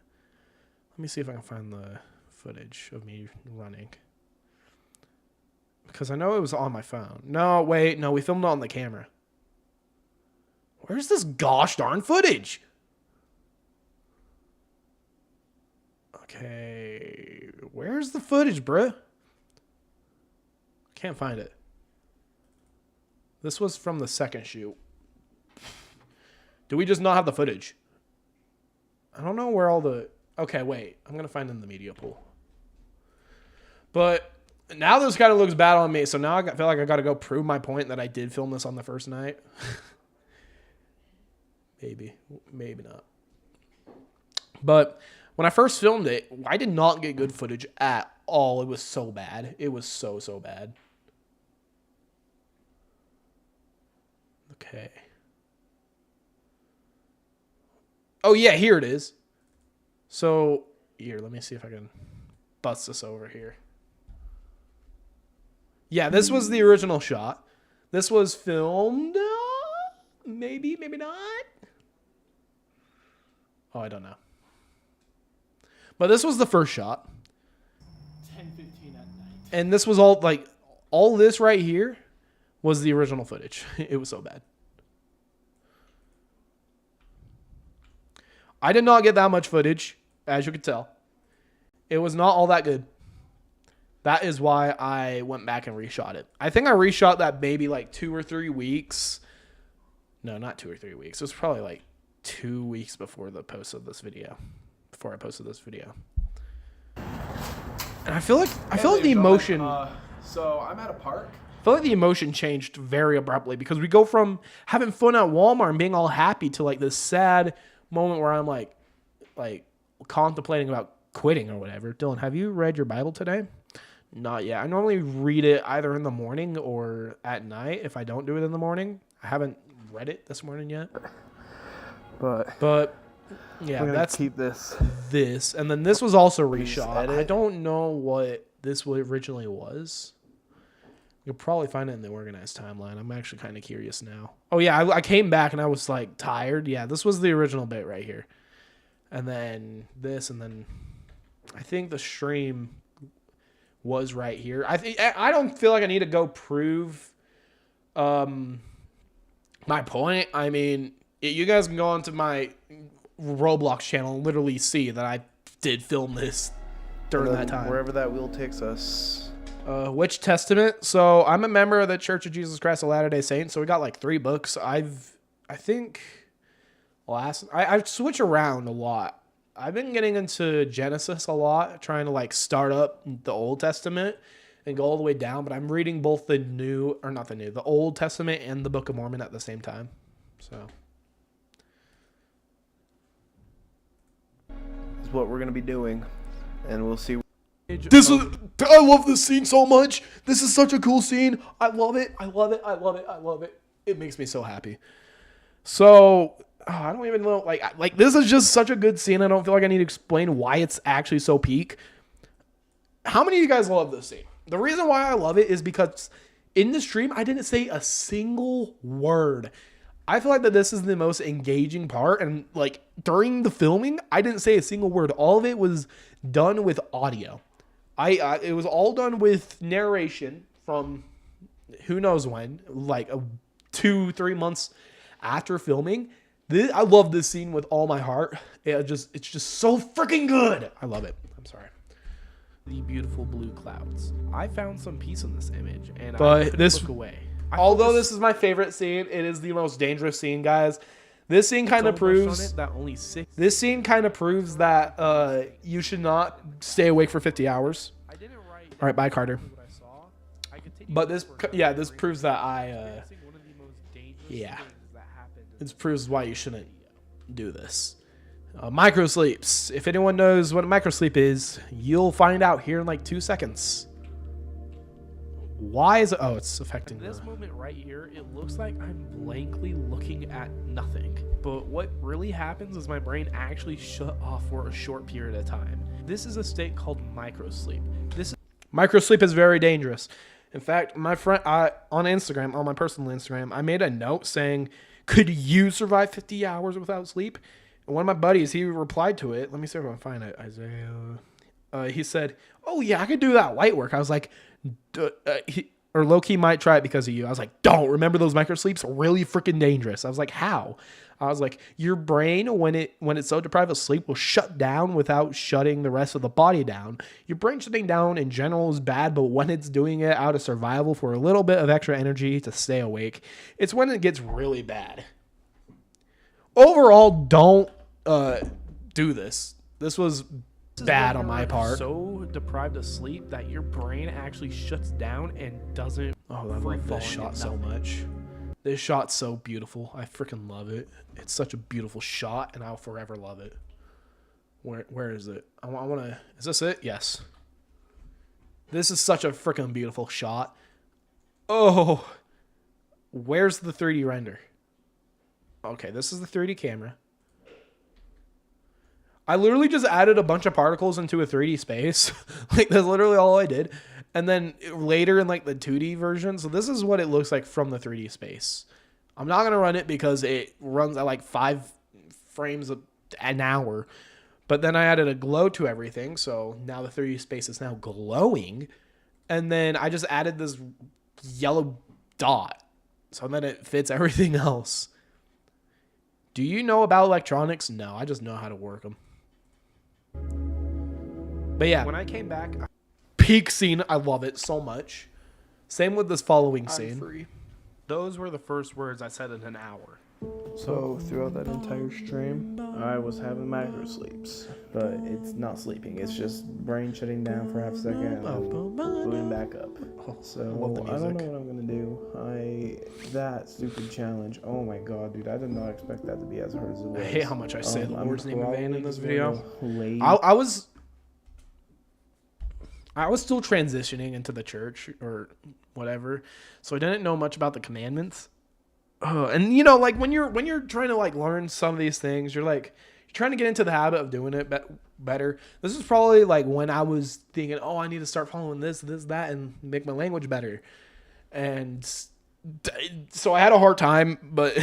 Let me see if I can find the footage of me running. Because I know it was on my phone. No, wait. No, we filmed it on the camera. Where's this gosh darn footage? Okay. Where's the footage, bruh? Can't find it. This was from the second shoot. Do we just not have the footage? I don't know where all the... Okay, wait. I'm going to find it in the media pool. But... now this kind of looks bad on me, so now I feel like I got to go prove my point that I did film this on the first night. Maybe not. But when I first filmed it, I did not get good footage at all. It was so bad. It was so bad. Okay. Oh, yeah, here it is. So, here, let me see if I can bust this over here. Yeah, this was the original shot. This was filmed, maybe not. Oh, I don't know. But this was the first shot.
10:15 at night.
And this was all this right here was the original footage. It was so bad. I did not get that much footage, as you could tell. It was not all that good. That is why I went back and reshot it. I think I reshot that maybe like 2 or 3 weeks. No, not 2 or 3 weeks. It was probably like 2 weeks before the post of this video. Before I posted this video. And I feel like the emotion...
So I'm at a park.
I feel like the emotion changed very abruptly because we go from having fun at Walmart and being all happy to like this sad moment where I'm like contemplating about quitting or whatever. Dylan, have you read your Bible today? Not yet. I normally read it either in the morning or at night if I don't do it in the morning. I haven't read it this morning yet. But yeah, that's
keep this.
And then this was also reshot. I don't know what this originally was. You'll probably find it in the organized timeline. I'm actually kind of curious now. Oh yeah, I came back and I was like tired. Yeah, this was the original bit right here. And then this, and then I think the stream was right here. I don't feel like I need to go prove my point. I mean, you guys can go onto my Roblox channel and literally see that I did film this during that time.
Wherever that wheel takes us.
Which testament? So I'm a member of the Church of Jesus Christ of Latter-day Saints. So we got like 3 books. I switch around a lot. I've been getting into Genesis a lot, trying to like start up the Old Testament and go all the way down. But I'm reading both the Old Testament and the Book of Mormon at the same time. So
This is what we're gonna be doing, and we'll see.
I love this scene so much. This is such a cool scene. I love it. I love it. I love it. I love it. It makes me so happy. So I don't even know. Like this is just such a good scene. I don't feel like I need to explain why it's actually so peak. How many of you guys love this scene? The reason why I love it is because in the stream I didn't say a single word. I feel like that this is the most engaging part, and like during the filming, I didn't say a single word. All of it was done with audio. It was all done with narration from who knows when, like 2-3 months after filming. I love this scene with all my heart. It's just so freaking good. I love it. I'm sorry.
The beautiful blue clouds. I found some peace in this image, and
But
I couldn't
this-
look away.
Although this is my favorite scene, it is the most dangerous scene, guys. This scene kind of proves
that only 6.
This scene kind of proves that you should not stay awake for 50 hours.
I didn't write.
All right, bye, Carter.
What I saw. I continued
But this,
to work on
yeah,
it.
this proves that
One of the most dangerous
yeah.
things that happened in
This proves why you shouldn't do this. Micro sleeps. If anyone knows what a micro sleep is, you'll find out here in like 2 seconds. Why is it? Oh, it's affecting
this
the...
moment right here. It looks like I'm blankly looking at nothing. But what really happens is my brain actually shut off for a short period of time. This is a state called microsleep.
Microsleep is very dangerous. In fact, my friend on Instagram, on my personal Instagram, I made a note saying, "Could you survive 50 hours without sleep?" And one of my buddies, he replied to it. Let me see if I can find it. Isaiah. He said, "Oh yeah, I could do that light work." I was like, or low-key might try it because of you. I was like, don't. Remember those microsleeps are really freaking dangerous. I was like, how? I was like, your brain, when it's so deprived of sleep, will shut down without shutting the rest of the body down. Your brain shutting down in general is bad, but when it's doing it out of survival for a little bit of extra energy to stay awake, it's when it gets really bad. Overall, don't do this. This was bad on my part.
So deprived of sleep that your brain actually shuts down and doesn't.
Oh, I love this shot so much. This shot's so beautiful. I freaking love it. It's such a beautiful shot, and I'll forever love it. Where is it? I want to... Is this it? Yes. This is such a freaking beautiful shot. Oh. Where's the 3D render? Okay, this is the 3D camera. I literally just added a bunch of particles into a 3D space. Like, that's literally all I did. And then later in like the 2D version, so this is what it looks like from the 3D space. I'm not going to run it because it runs at like 5 frames an hour. But then I added a glow to everything. So now the 3D space is now glowing. And then I just added this yellow dot. So then it fits everything else. Do you know about electronics? No, I just know how to work them. But yeah,
When I came back,
peak scene. I love it so much. Same with this following scene.
free. Those were the first words I said in an hour.
So throughout that entire stream, I was having micro sleeps, but it's not sleeping. It's just brain shutting down for half a second and then booting back up. So
love the
I don't
music.
know what I'm gonna do. That stupid challenge. Oh my god, dude! I did not expect that to be as hard as it was.
I hate how much I say the
I'm
Lord's name in vain in
probably
this
just
video.
gonna lay-
I was still transitioning into the church or whatever, so I didn't know much about the commandments. And you know, like when you're trying to like learn some of these things, you're trying to get into the habit of doing it better. This is probably like when I was thinking, oh, I need to start following this, that, and make my language better. And so I had a hard time, but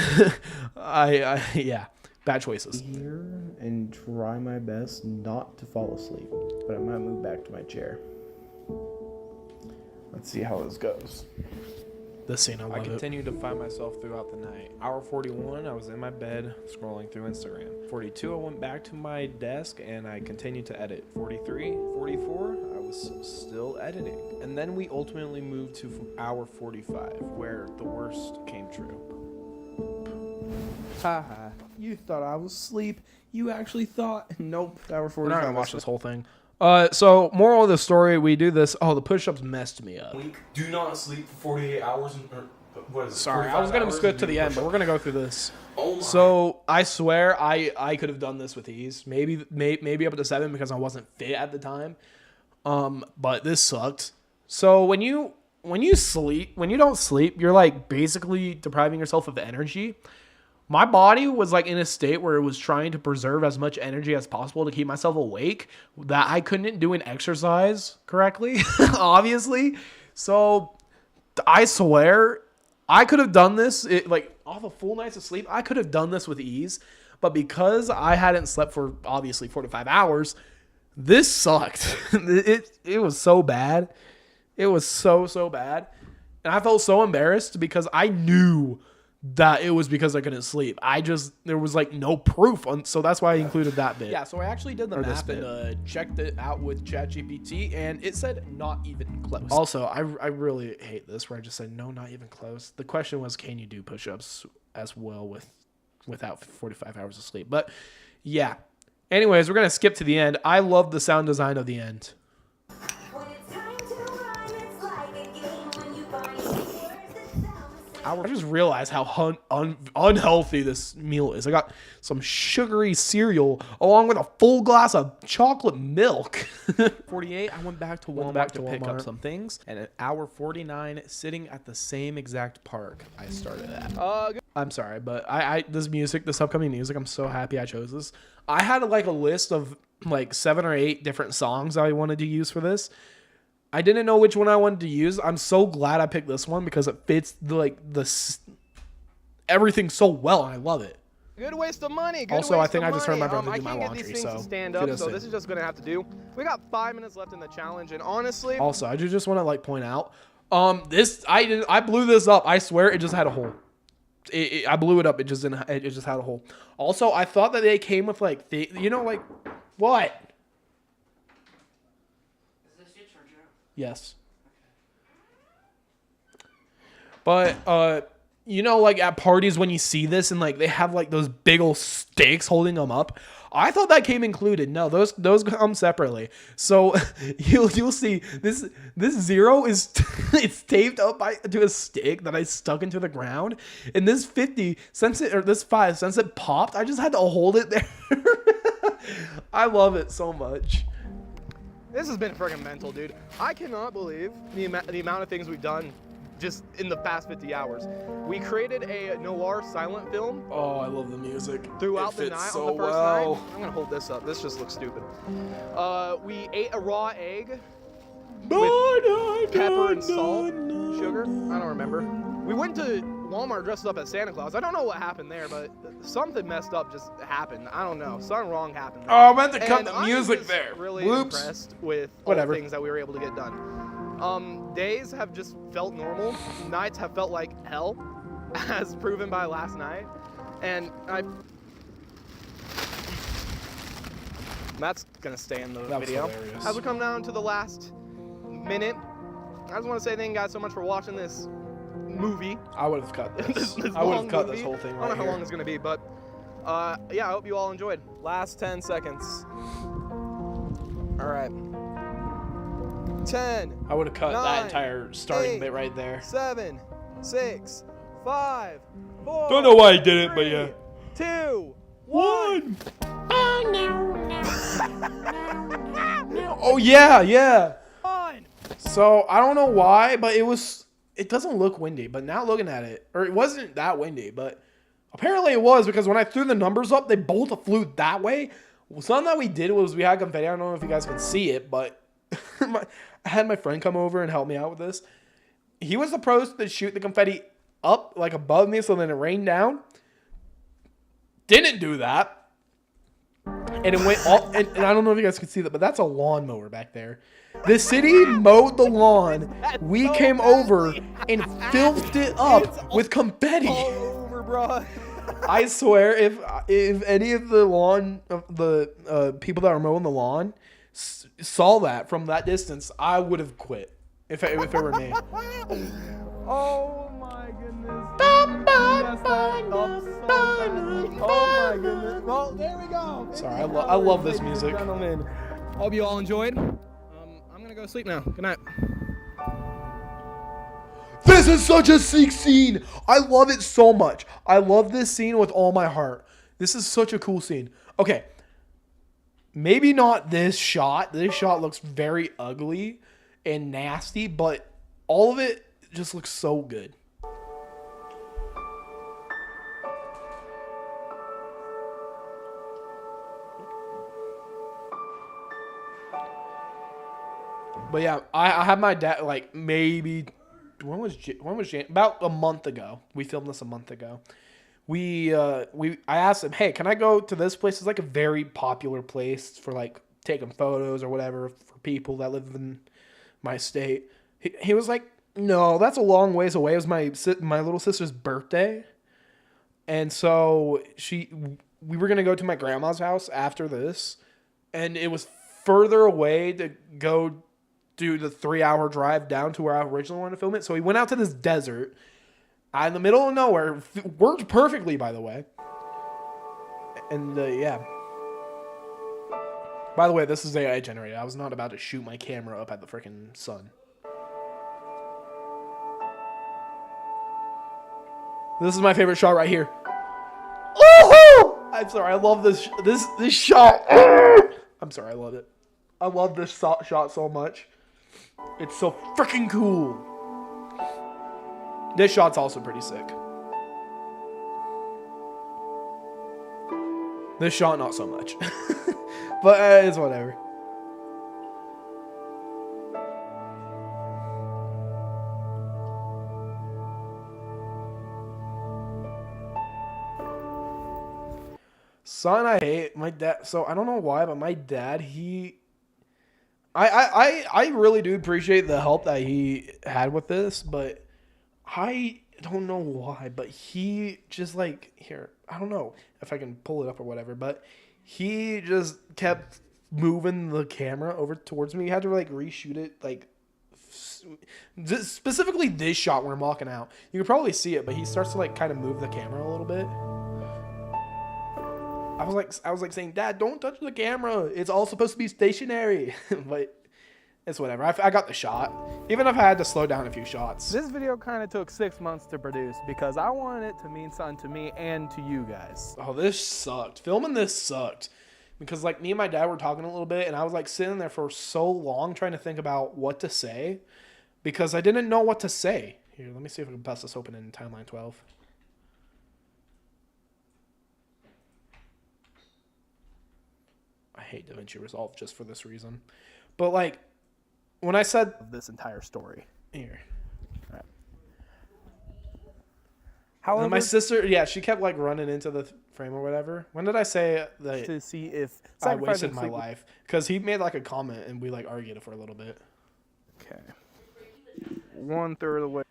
yeah, bad choices.
here and try my best not to fall asleep, but I might move back to my chair. Let's see how this goes.
This scene, I love
I
it.
continued to find myself throughout the night. Hour 41, I was in my bed scrolling through Instagram. 42, I went back to my desk and I continued to edit. 43, 44, I was still editing. And then we ultimately moved to hour 45, where the worst came true.
Haha. You thought I was asleep. You actually thought. Nope. Hour
We're
45.
not gonna watch this whole thing. So moral of the story, we do this. Oh, the push-ups messed me up.
Do not sleep for 48 hours. What is it?
Sorry, I was gonna skip to the end, but we're gonna go through this.
Oh my.
So I swear I could have done this with ease. Maybe up to 7 because I wasn't fit at the time. But this sucked. So when you don't sleep, you're like basically depriving yourself of energy. My body was like in a state where it was trying to preserve as much energy as possible to keep myself awake, that I couldn't do an exercise correctly, obviously. So I swear I could have done this like off a full night's of sleep. I could have done this with ease, but because I hadn't slept for obviously 45 hours, this sucked. It was so bad. It was so bad. And I felt so embarrassed because I knew that it was because I couldn't sleep. There was like no proof. So that's why I included that bit.
Yeah, so I actually did the
Or this
math and checked it out with ChatGPT, and it said not even close.
Also, I really hate this where I just said, no, not even close. The question was, can you do push-ups as well without 45 hours of sleep? But yeah. Anyways, we're going to skip to the end. I love the sound design of the end. I just realized how unhealthy this meal is. I got some sugary cereal along with a full glass of chocolate milk.
48, I went back to Walmart to pick up some things, and at hour 49, sitting at the same exact park I started at.
I'm sorry, but this upcoming music, I'm so happy I chose this. I had like a list of like 7 or 8 different songs I wanted to use for this. I didn't know which one I wanted to use. I'm so glad I picked this one because it fits everything so well, and I love it.
Good waste of money. Good
Also, I
waste
think
of
I just
money.
heard my brother do my
I can't get
laundry,
these things
so
to stand
kudos
up, so
to
this
him.
is just gonna have to do. We got 5 minutes left in the challenge, and honestly,
Also, I just want to like point out, I blew this up. I swear it just had a hole. I blew it up. It just didn't. It just had a hole. Also, I thought that they came with like like what?
Is this your charger?
Yes. But like at parties when you see this and like they have like those big old stakes holding them up. I thought that came included. No, those come separately. So you'll see this 0 is it's taped up to a stake that I stuck into the ground. And this 50 this 5 since it popped, I just had to hold it there. I love it so much.
this has been friggin' mental, dude. I cannot believe the amount of things we've done just in the past 50 hours. We created a noir silent film
Oh, I love the music.
throughout
It
the
fits
night
so
on the first
well.
night. I'm gonna hold this up. This just looks stupid. We ate a raw egg with pepper and salt, sugar. I don't remember. We went to Walmart dressed up as Santa Claus. I don't know what happened there, but something messed up just happened. I don't know. Something wrong happened there.
Oh, I meant to cut
And
the
I'm
music
just
there.
Really
Whoops.
impressed with
Whatever.
all the things that we were able to get done. Days have just felt normal. Nights have felt like hell, as proven by last night. And that's gonna stay in the
That was
video.
hilarious.
As we come down to the last minute, I just want to say thank you guys so much for watching this movie.
I would have cut this.
This
I would
long
have cut
movie.
this whole thing
I
right
don't know how long
here.
it's gonna be, but yeah, I hope you all enjoyed. Last 10 seconds. All right. 10,
I would have cut that
9,
entire starting
8,
bit right there.
7, 6, 5, 4.
Don't know why I did it, but yeah.
2, 1.
Oh yeah.
Fine.
So I don't know why, but it doesn't look windy. But now looking at it, or it wasn't that windy, but apparently it was because when I threw the numbers up, they both flew that way. Well, something that we did was we had confetti. I don't know if you guys can see it, but I had my friend come over and help me out with this. He was supposed to shoot the confetti up like above me, so then it rained down. Didn't do that. and it went all. And I don't know if you guys can see that, but that's a lawnmower back there. The city mowed the lawn. We came over and filled it up with confetti.
All over, bro.
I swear, if any of the people that are mowing the lawn saw that from that distance, I would have quit if it were me.
Oh my goodness. Yes, that helps so badly. Oh my goodness. Well, there we go.
Sorry, I love this
Ladies and
music.
Gentlemen, hope you all enjoyed. I'm gonna go sleep now. Good night.
This is such a sick scene. I love it so much. I love this scene with all my heart. This is such a cool scene. Okay. Maybe not this shot. This shot looks very ugly and nasty, but all of it just looks so good. But yeah, I had my dad like maybe when was about a month ago. We filmed this a month ago. I asked him, hey, can I go to this place? It's like a very popular place for like taking photos or whatever for people that live in my state. He was like, no, that's a long ways away. It was my little sister's birthday, and so we were gonna go to my grandma's house after this, and it was further away to go do the 3-hour drive down to where I originally wanted to film it. So we went out to this desert in the middle of nowhere. Worked perfectly, by the way. And yeah. By the way, this is AI generated. I was not about to shoot my camera up at the freaking sun. This is my favorite shot right here. Oh! I'm sorry. I love this shot. I'm sorry. I love it. I love this shot so much. It's so freaking cool. This shot's also pretty sick. This shot, not so much. But it's whatever. Son, I hate my dad. So I don't know why, but my dad, I really do appreciate the help that he had with this, but I don't know why, but he just like, here, I don't know if I can pull it up or whatever, but he just kept moving the camera over towards me. He had to like reshoot it, like specifically this shot where I'm walking out. You can probably see it, but he starts to like kind of move the camera a little bit. I was like saying, Dad, don't touch the camera. It's all supposed to be stationary. But it's whatever. I got the shot. Even if I had to slow down a few shots.
This video kind of took 6 months to produce because I wanted it to mean something to me and to you guys.
Oh, this sucked. Filming this sucked. Because like me and my dad were talking a little bit, and I was like sitting there for so long trying to think about what to say. Because I didn't know what to say. Here, let me see if I can bust this open in Timeline 12. I hate DaVinci Resolve just for this reason. But like, when I said
This entire story.
here.
However,
My sister, yeah, she kept like running into the frame or whatever. When did I say that
to see if
I wasted my
sleep-
life? Because he made like a comment and we like argued for a little bit.
Okay. 1/3 of the way.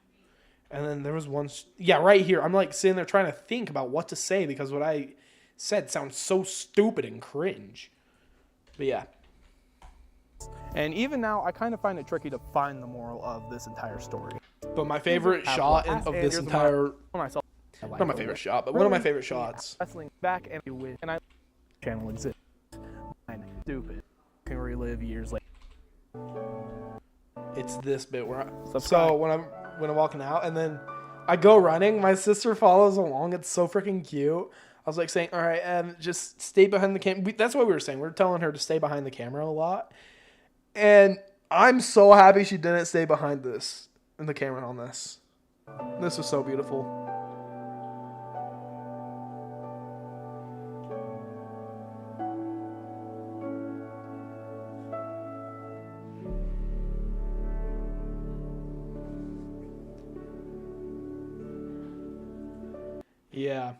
And then there was one, yeah, right here. I'm like sitting there trying to think about what to say because what I said sounds so stupid and cringe. But yeah.
And even now, I kind of find it tricky to find the moral of this entire story.
But my favorite shot of this entire, not my favorite shot, but one of my favorite shots.
Wrestling back and with, and I channel exists. Mine, stupid. Can relive years later.
It's this bit where
Subscribe.
so when I'm walking out and then I go running, my sister follows along. It's so freaking cute. I was like saying, all right, just stay behind the camera. That's what we were saying. We were telling her to stay behind the camera a lot. And I'm so happy she didn't stay behind this in the camera on this. This was so beautiful. Yeah.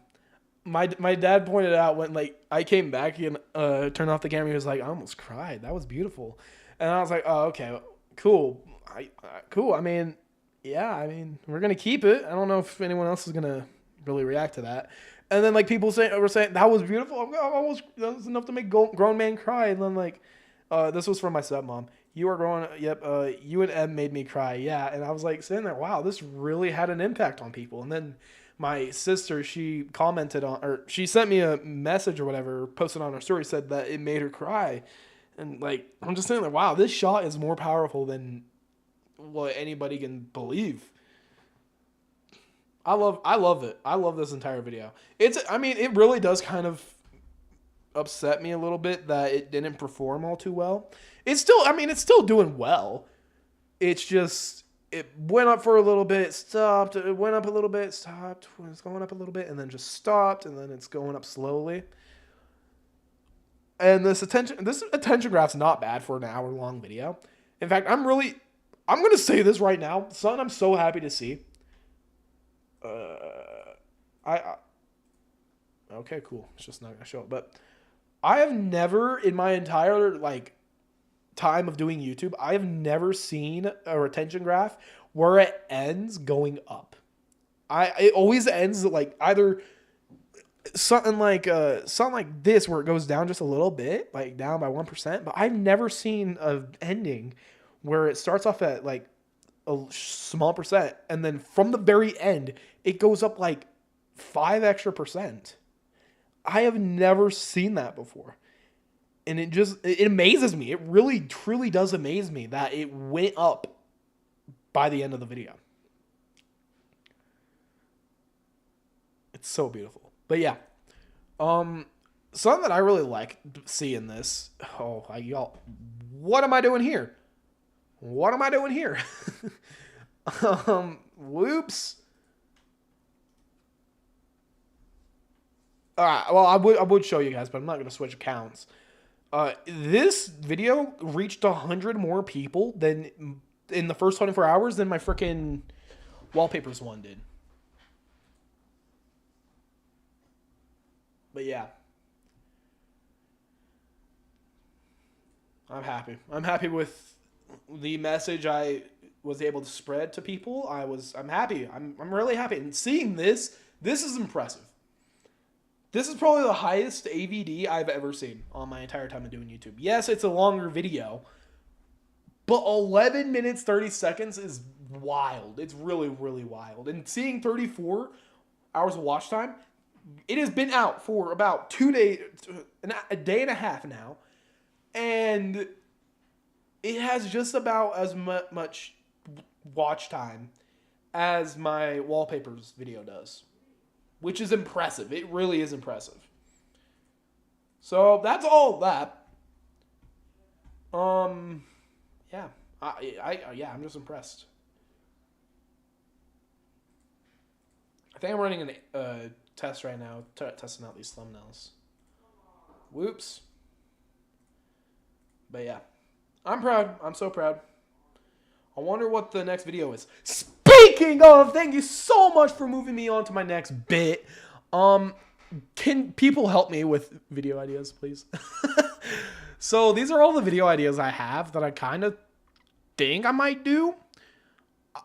my dad pointed out when like I came back and turned off the camera. He was like, I almost cried. That was beautiful, and I was like, oh okay, cool. Cool. I mean, yeah. I mean, we're gonna keep it. I don't know if anyone else is gonna really react to that. And then like people were saying that was beautiful. That was enough to make grown man cry. And then like, this was from my stepmom. You are growing. Yep. You and Em made me cry. Yeah. And I was like sitting there. Wow, this really had an impact on people. And then my sister, she commented on, or she sent me a message or whatever, posted on her story, said that it made her cry. And like, I'm just sitting there. Wow, this shot is more powerful than what anybody can believe. I love it. I love this entire video. I mean, it really does kind of upset me a little bit that it didn't perform all too well. It's still doing well. It's just, it went up for a little bit, stopped, it went up a little bit, stopped, it's going up a little bit, and then just stopped, and then it's going up slowly. And this attention graph's not bad for an hour-long video. In fact, I'm going to say this right now. Something I'm so happy to see. Okay, cool. It's just not going to show it. But I have never, in my entire, like, time of doing YouTube, I have never seen a retention graph where it ends going up. It always ends, like, either something like this where it goes down just a little bit, like down by 1%, but I've never seen a ending where it starts off at like a small percent and then from the very end it goes up like 5 extra percent. I have never seen that before. And it amazes me. It really truly does amaze me that it went up by the end of the video. It's so beautiful. But yeah, something that I really like seeing this. Oh, y'all, what am I doing here? What am I doing here? Whoops. All right. Well, I would show you guys, but I'm not gonna switch accounts. This video reached 100 more people than in the first 24 hours than my freaking wallpapers one did. But yeah, I'm happy. I'm happy with the message I was able to spread to people. I'm happy. I'm really happy. And seeing this is impressive. This is probably the highest AVD I've ever seen on my entire time of doing YouTube. Yes, it's a longer video, but 11 minutes, 30 seconds is wild. It's really, really wild. And seeing 34 hours of watch time, it has been out for about 2 days, a day and a half now, and it has just about as much watch time as my wallpapers video does, which is impressive. It really is impressive. So that's all that. Yeah, I'm just impressed. I think I'm running a test right now, testing out these thumbnails. Whoops. But yeah, I'm proud. I'm so proud. I wonder what the next video is. Speaking of, thank you so much for moving me on to my next bit. Can people help me with video ideas, please? So these are all the video ideas I have that I kind of think I might do.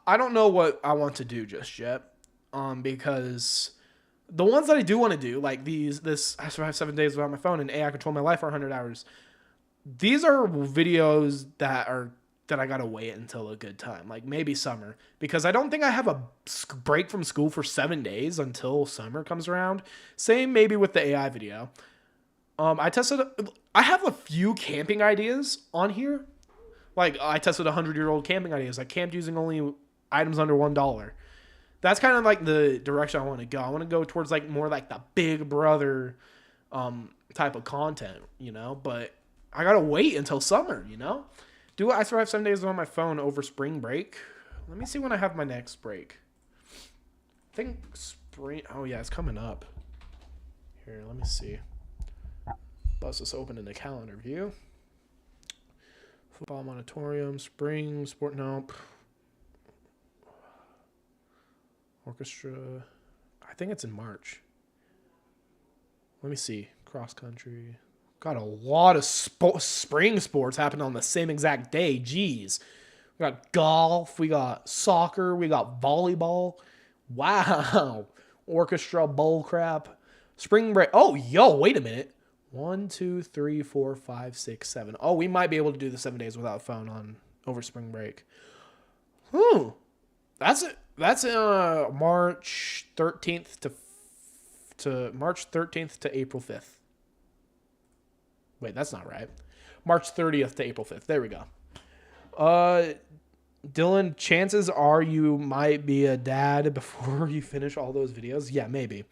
I don't know what I want to do just yet. Because the ones that I do want to do, like this I survived 7 days without my phone and AI control my life for 100 hours. These are videos that I gotta wait until a good time, like maybe summer, because I don't think I have a break from school for 7 days until summer comes around. Same maybe with the AI video. I have a few camping ideas on here. Like I tested 100-year-old camping ideas. I camped using only items under $1. That's kind of like the direction I want to go. I want to go towards like more like the Big Brother type of content, you know, but I got to wait until summer, you know? Do I survive 7 days on my phone over spring break? Let me see when I have my next break. I think spring. Oh yeah, it's coming up. Here, let me see. Bust this open in the calendar view. Football monitorium, spring, sport, nope. Orchestra, I think it's in March. Let me see. Cross country. Got a lot of spring sports happening on the same exact day. Jeez. We got golf. We got soccer. We got volleyball. Wow. Orchestra bull crap. Spring break. Oh, yo, wait a minute. 1, 2, 3, 4, 5, 6, 7. Oh, we might be able to do the 7 days without a phone on over spring break. That's it. That's March 13th to March 13th to April 5th. Wait, that's not right. March 30th to April 5th. There we go. Dylan, chances are you might be a dad before you finish all those videos. Yeah, maybe.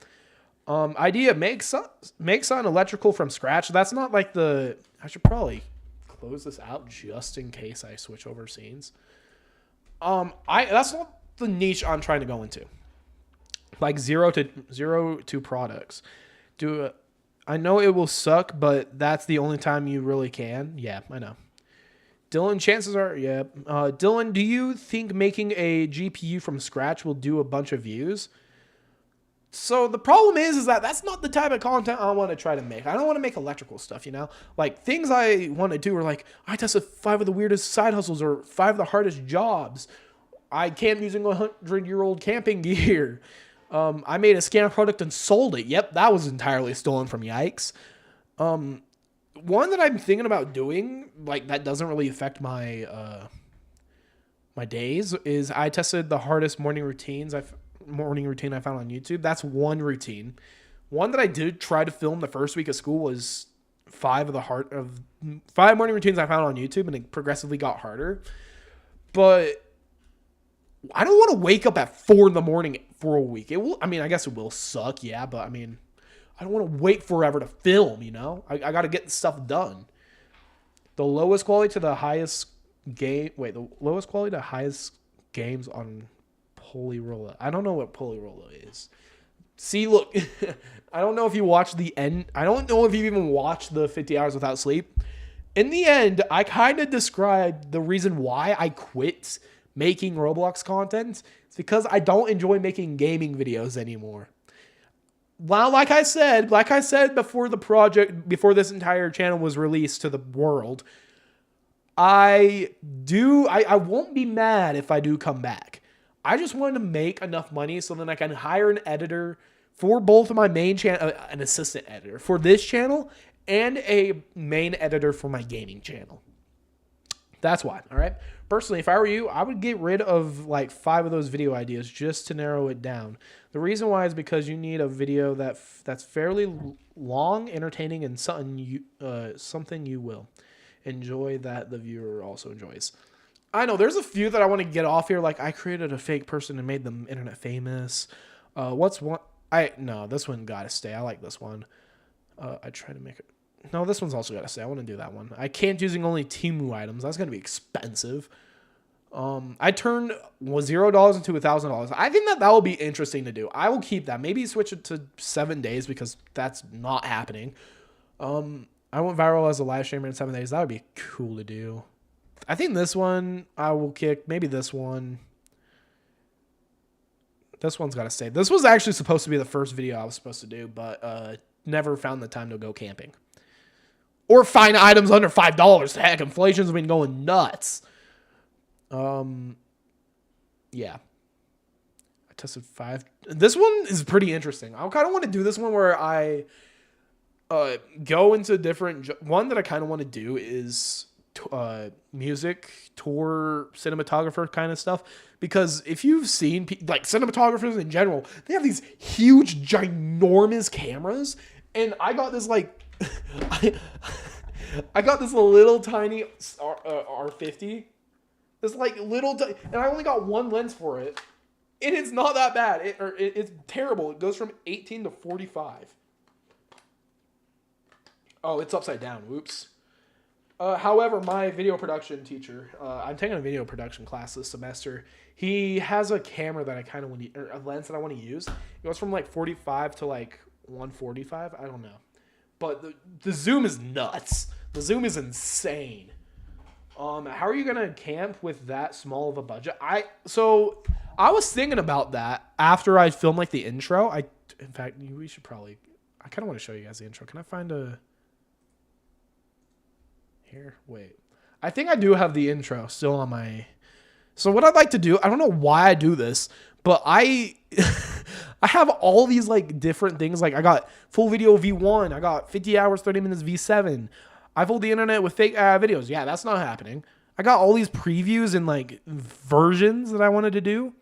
Idea, make something electrical from scratch. That's not like the... I should probably close this out just in case I switch over scenes. That's not the niche I'm trying to go into. Like zero to products. I know it will suck, but that's the only time you really can. Yeah, I know. Dylan, chances are, yeah. Dylan, do you think making a GPU from scratch will do a bunch of views? So the problem is that that's not the type of content I want to try to make. I don't want to make electrical stuff, you know? Like, things I want to do are like, I tested 5 of the weirdest side hustles or 5 of the hardest jobs. I camped using 100-year-old camping gear. I made a scam product and sold it. Yep, that was entirely stolen from Yikes. One that I'm thinking about doing, like, that doesn't really affect my my days, is I tested the hardest morning routine I found on YouTube. That's one routine. One that I did try to film the first week of school was 5 morning routines I found on YouTube, and it progressively got harder. But I don't want to wake up at 4 a.m. for a week. It will. I mean, I guess it will suck, yeah. But I mean, I don't want to wait forever to film. You know, I got to get the stuff done. The lowest quality to the highest game. Wait, the lowest quality to highest games on Polyrolla. I don't know what Polyrolla is. See, look, I don't know if you watched the end. I don't know if you even watched the 50 hours without sleep. In the end, I kind of described the reason why I quit making Roblox content. It's because I don't enjoy making gaming videos anymore. Well, like I said before before this entire channel was released to the world, I won't be mad if I do come back. I just wanted to make enough money so then I can hire an editor for both of my main channel, an assistant editor for this channel, and a main editor for my gaming channel. That's why, all right? Personally, if I were you, I would get rid of like 5 of those video ideas just to narrow it down. The reason why is because you need a video that's fairly long, entertaining, and something you will enjoy that the viewer also enjoys. I know there's a few that I want to get off here. Like, I created a fake person and made them internet famous. What's one? No, this one gotta stay. I like this one. I try to make it. No, this one's also gotta stay. I want to do that one. I can't using only Temu items. That's gonna be expensive. I turned $0 into $1,000. I think that will be interesting to do. I will keep that. Maybe switch it to 7 days because that's not happening. I went viral as a live streamer in 7 days. That would be cool to do. I think this one I will kick. Maybe this one. This one's got to stay. This was actually supposed to be the first video I was supposed to do, but never found the time to go camping. Or find items under $5. Heck, inflation's been going nuts. Yeah. I tested 5. This one is pretty interesting. I kind of want to do this one where I go into different... One that I kind of want to do is music, tour, cinematographer kind of stuff. Because if you've seen, like, cinematographers in general, they have these huge, ginormous cameras. And I got this, like... I got this little tiny R50. This, like, and I only got one lens for it. And it's not that bad. It's terrible. It goes from 18 to 45. Oh, it's upside down. Whoops. However, my video production teacher, I'm taking a video production class this semester. He has a camera that I kind of want to, or a lens that I want to use. It goes from like 45 to like 145. I don't know. But the zoom is nuts. The zoom is insane. How are you going to camp with that small of a budget? So I was thinking about that after I filmed like the intro. In fact, we should probably, I kind of want to show you guys the intro. Can I find a... Here, wait. I think I do have the intro still on my... So what I'd like to do, I don't know why I do this, but I have all these like different things. Like I got full video V1, I got 50 hours, 30 minutes V7. I fooled the internet with fake videos. Yeah, that's not happening. I got all these previews and like versions that I wanted to do.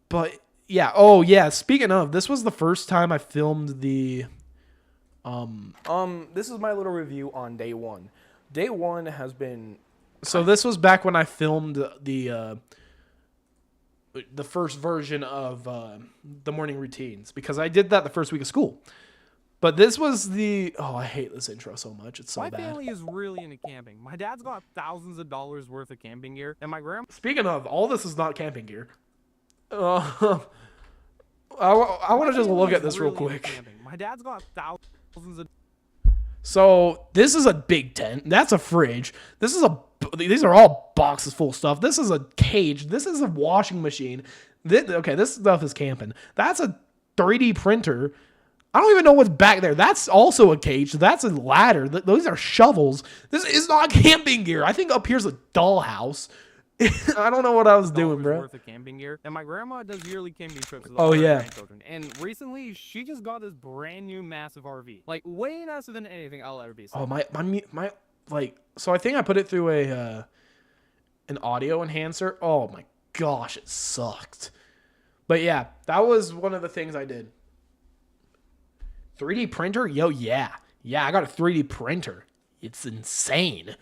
But yeah, oh yeah, speaking of, this was the first time I filmed the this is my little review on day one. Day one has been... So this was back when I filmed the first version of the morning routines, because I did that the first week of school. But this was the... Oh, I hate this intro so much. It's so bad.
My family is really into camping. My dad's got thousands of dollars worth of camping gear, and my grandma...
Speaking of, all this is not camping gear. I want to just look at this real quick.
My dad's got thousands of...
So this is a big tent. That's a fridge. These are all boxes full of stuff. This is a cage. This is a washing machine. This stuff is camping. That's a 3D printer. I don't even know what's back there. That's also a cage. That's a ladder. Those are shovels. This is not camping gear. I think up here's a dollhouse. I don't know what I was doing, bro.
Worth of camping gear, and my grandma does yearly camping trips with
all her
grandchildren. And recently, she just got this brand new massive RV, like way nicer than anything I'll ever be.
Oh my like. So I think I put it through an audio enhancer. Oh my gosh, it sucked. But yeah, that was one of the things I did. 3D printer, yo, yeah, I got a 3D printer. It's insane.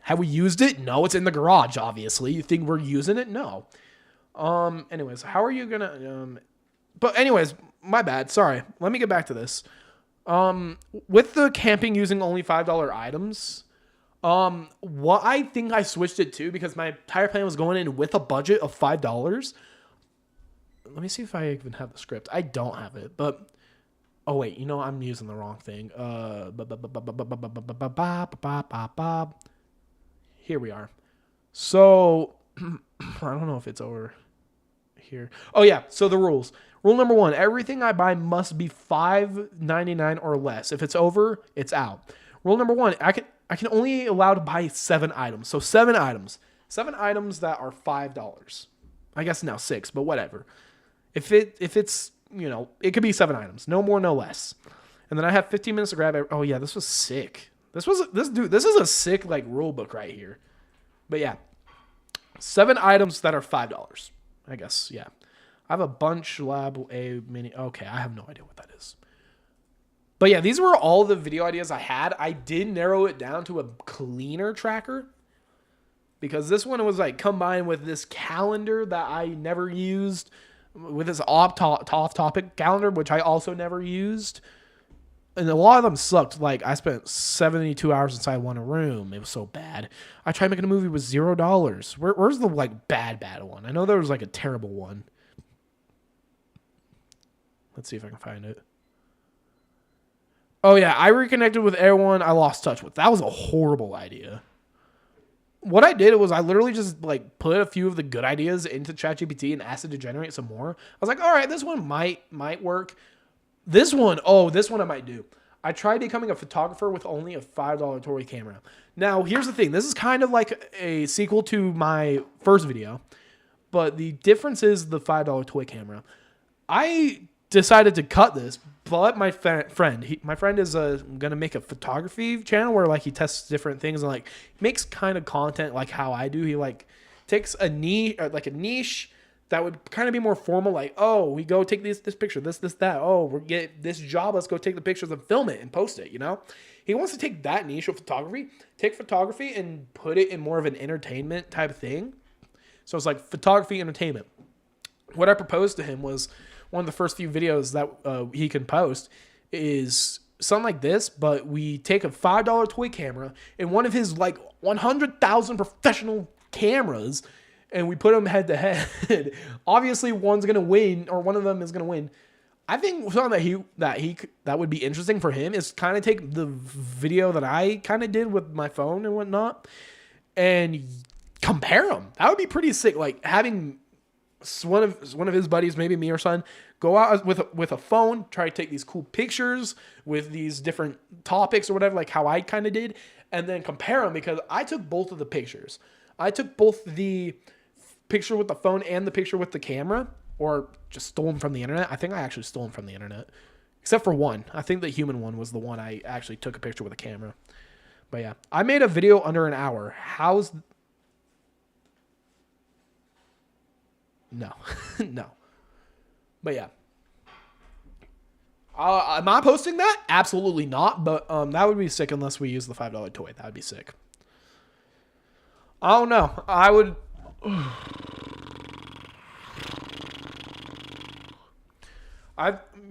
Have we used it? No, it's in the garage, obviously. You think we're using it? No. Anyways, how are you gonna... But anyways, my bad. Sorry. Let me get back to this. With the camping using only $5 items, what I think I switched it to, because my entire plan was going in with a budget of $5. Let me see if I even have the script. I don't have it, but... Oh, wait. You know, I'm using the wrong thing. Here we are. So, I don't know if it's over here. Oh, yeah. So, the rules. Rule number 1. Everything I buy must be $5.99 or less. If it's over, it's out. Rule number 1. I can only allow to buy 7 items. So, 7 items. 7 items that are $5. I guess now 6, but whatever. If it's, you know, it could be 7 items. No more, no less. And then I have 15 minutes to grab it. Oh, yeah. This was sick. This is a sick like rule book right here. But yeah, 7 items that are $5. I guess, yeah. I have a bunch lab a mini. Okay, I have no idea what that is. But yeah, these were all the video ideas I had. I did narrow it down to a cleaner tracker, because this one was like combined with this calendar that I never used, with this off-topic calendar, which I also never used. And a lot of them sucked. Like, I spent 72 hours inside one room. It was so bad. I tried making a movie with $0. Where's the, like, bad one? I know there was, like, a terrible one. Let's see if I can find it. Oh, yeah. I reconnected with everyone I lost touch with. That was a horrible idea. What I did was I literally just, like, put a few of the good ideas into ChatGPT and asked it to generate some more. I was like, all right, this one might work. This one I might do. I tried becoming a photographer with only a $5 toy camera. Now, here's the thing. This is kind of like a sequel to my first video, but the difference is the $5 toy camera. I decided to cut this, but my friend is going to make a photography channel where like he tests different things and like makes kind of content like how I do. He like takes a niche that would kind of be more formal, like, oh, we go take this picture, this, that. Oh, we get this job, let's go take the pictures and film it and post it, you know? He wants to take that niche of take photography and put it in more of an entertainment type of thing. So it's like photography, entertainment. What I proposed to him was one of the first few videos that he can post is something like this, but we take a $5 toy camera and one of his like 100,000 professional cameras, and we put them head to head. Obviously, one's gonna win, or one of them is gonna win. I think something that would be interesting for him is kind of take the video that I kind of did with my phone and whatnot, and compare them. That would be pretty sick. Like having one of his buddies, maybe me or son, go out with a phone, try to take these cool pictures with these different topics or whatever, like how I kind of did, and then compare them, because I took both of the pictures. I took both the picture with the phone and the picture with the camera, or just stole them from the internet. I think I actually stole them from the internet, except for one. I think the human one was the one I actually took a picture with a camera. But yeah, I made a video under an hour. No. No. But yeah. Am I posting that? Absolutely not. But that would be sick unless we use the $5 toy. That would be sick. I don't know. I would...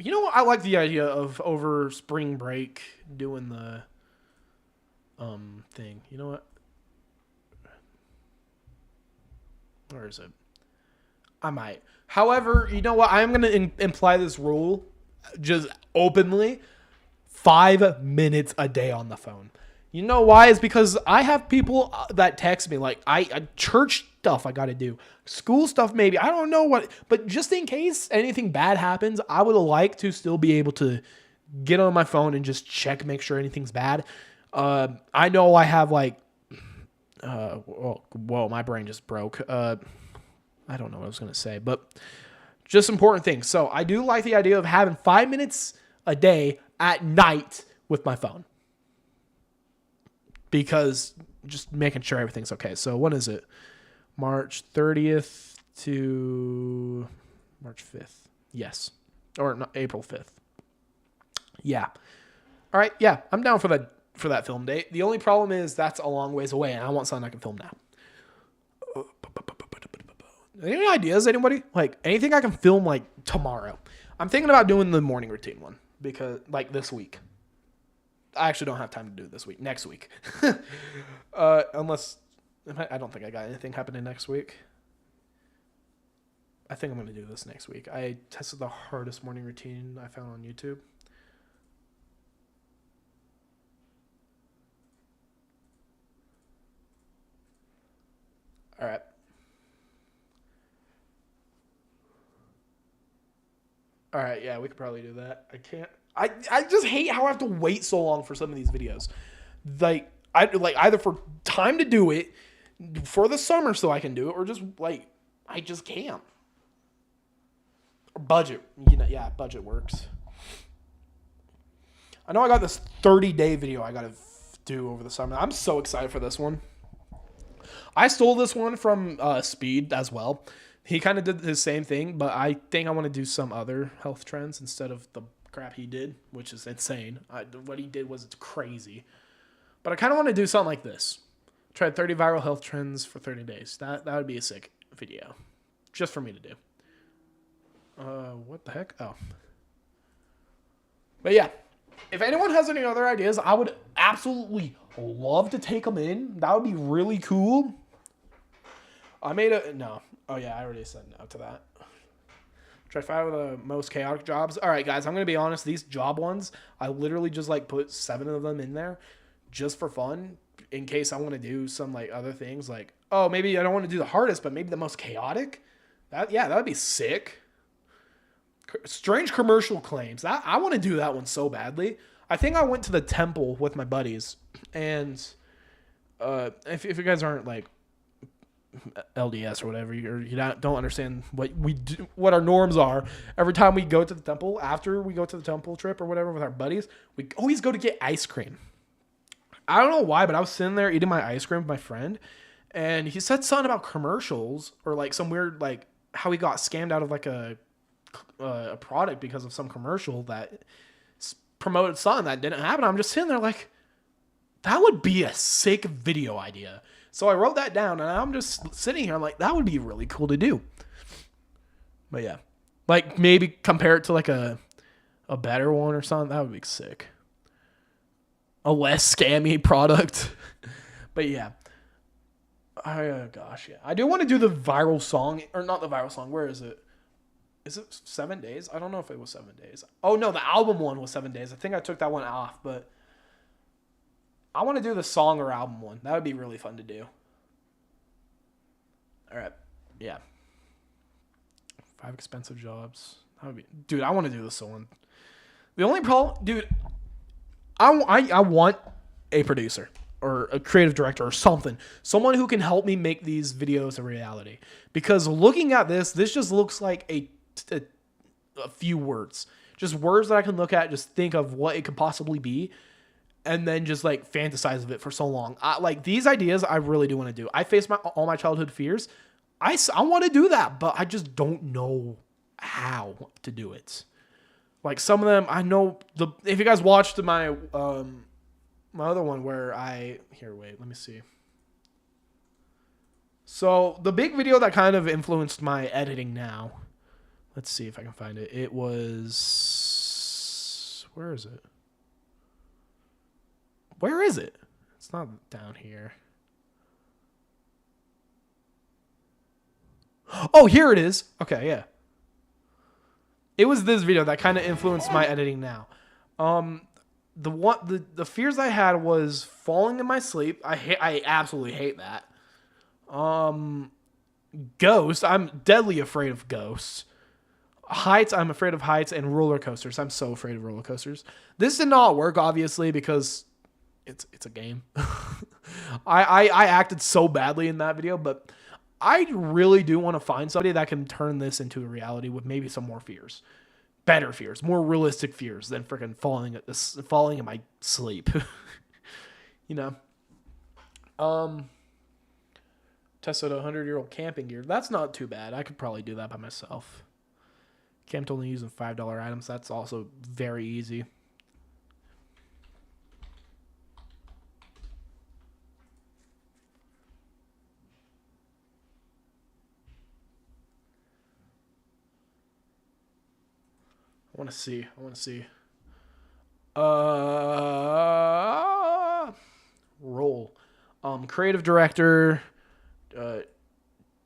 You know what? I like the idea of over spring break doing the thing. You know what? Where is it? I might. However, you know what? I'm going to imply this rule just openly. 5 minutes a day on the phone. You know why? It's because I have people that text me like I church stuff I got to do. School stuff maybe. I don't know what. But just in case anything bad happens, I would like to still be able to get on my phone and just check, make sure anything's bad. I know I have like... whoa, my brain just broke. I don't know what I was going to say, but just important things. So I do like the idea of having 5 minutes a day at night with my phone, because just making sure everything's okay. So when is it? March 30th to March 5th. Yes. Or no, April 5th. Yeah. All right. Yeah. I'm down for that film date. The only problem is that's a long ways away and I want something I can film now. Any ideas, anybody? Like anything I can film like tomorrow? I'm thinking about doing the morning routine one, because like this week. I actually don't have time to do it this week. Next week. Unless I don't think I got anything happening next week. I think I'm going to do this next week. I tested the hardest morning routine I found on YouTube. All right. All right, yeah, we could probably do that. I just hate how I have to wait so long for some of these videos. Like either for time to do it for the summer so I can do it, or just like I just can't. Or budget, yeah, budget works. I know I got this 30-day video I got to do over the summer. I'm so excited for this one. I stole this one from Speed as well. He kind of did the same thing, but I think I want to do some other health trends instead of the crap he did, which is insane. What he did was crazy. But I kind of want to do something like this. Try 30 viral health trends for 30 days. That would be a sick video. Just for me to do. What the heck? Oh. But yeah. If anyone has any other ideas, I would absolutely love to take them in. That would be really cool. No. Oh yeah, I already said no to that. Try 5 of the most chaotic jobs. All right, guys, I'm going to be honest. These job ones, I literally just like put 7 of them in there just for fun, in case I want to do some like other things. Like, oh, maybe I don't want to do the hardest, but maybe the most chaotic. That would be sick. Strange commercial claims. I want to do that one so badly. I think I went to the temple with my buddies, and if you guys aren't like LDS or whatever, you don't understand what we do, what our norms are. Every time we go to the temple, after we go to the temple trip or whatever with our buddies, we always go to get ice cream. I don't know why, but I was sitting there eating my ice cream with my friend, and he said something about commercials, or like some weird, like how he got scammed out of like a product because of some commercial that promoted something that didn't happen. I'm just sitting there like, that would be a sick video idea. So I wrote that down, and I'm just sitting here. I'm like, that would be really cool to do. But yeah, like maybe compare it to like a better one or something. That would be sick. A less scammy product. But yeah. Gosh, yeah. I do want to do the viral song, or not the viral song. Where is it? Is it 7 days? I don't know if it was 7 days. Oh no, the album one was 7 days. I think I took that one off, but I want to do the song or album one. That would be really fun to do. All right. Yeah. 5 expensive jobs. That would be, dude, I want to do this one. The only problem, dude, I want a producer or a creative director or something. Someone who can help me make these videos a reality. Because looking at this just looks like a few words. Just words that I can look at, just think of what it could possibly be, and then just like fantasize of it for so long. Like these ideas, I really do want to do. I face all my childhood fears. I want to do that, but I just don't know how to do it. Like some of them, I know if you guys watched my my other one where let me see. So the big video that kind of influenced my editing now. Let's see if I can find it. It was, where is it? Where is it? It's not down here. Oh, here it is. Okay, yeah. It was this video that kind of influenced my editing now. The fears I had was falling in my sleep. I absolutely hate that. Ghosts. I'm deadly afraid of ghosts. Heights. I'm afraid of heights, and roller coasters. I'm so afraid of roller coasters. This did not work, obviously, because it's a game. I acted so badly in that video, but I really do want to find somebody that can turn this into a reality with maybe some more fears. Better fears, more realistic fears than freaking falling in my sleep. You know. Tested 100-year-old camping gear. That's not too bad. I could probably do that by myself. Camped only using $5 items. That's also very easy. I want to see. Role. Creative director,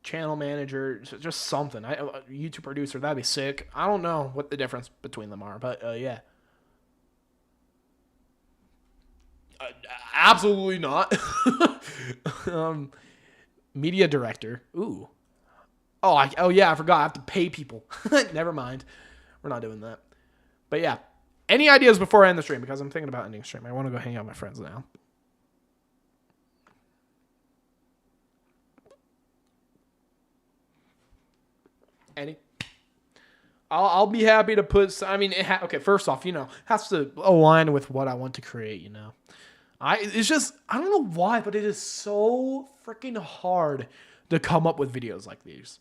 channel manager, just something. YouTube producer, that'd be sick. I don't know what the difference between them are, but yeah. Absolutely not. Media director. Ooh. Oh yeah, I forgot. I have to pay people. Never mind. We're not doing that. But yeah. Any ideas before I end the stream? Because I'm thinking about ending the stream. I want to go hang out with my friends now. Any? I'll be happy to put. I mean, okay. First off, has to align with what I want to create. It's just, I don't know why, but it is so freaking hard to come up with videos like these.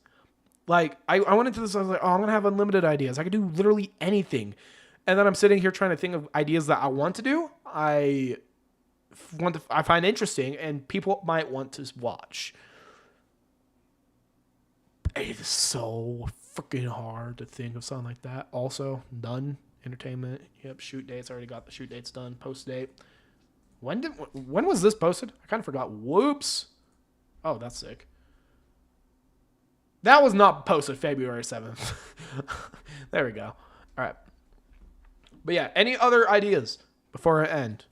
Like I went into this. I was like, I'm gonna have unlimited ideas. I could do literally anything, and then I'm sitting here trying to think of ideas that I want to do. I find interesting, and people might want to watch. It is so freaking hard to think of something like that. Also, done. Entertainment. Yep. Shoot dates. I already got the shoot dates done. Post date. When was this posted? I kind of forgot. Whoops. Oh, that's sick. That was not posted February 7th. There we go. All right. But yeah, any other ideas before I end?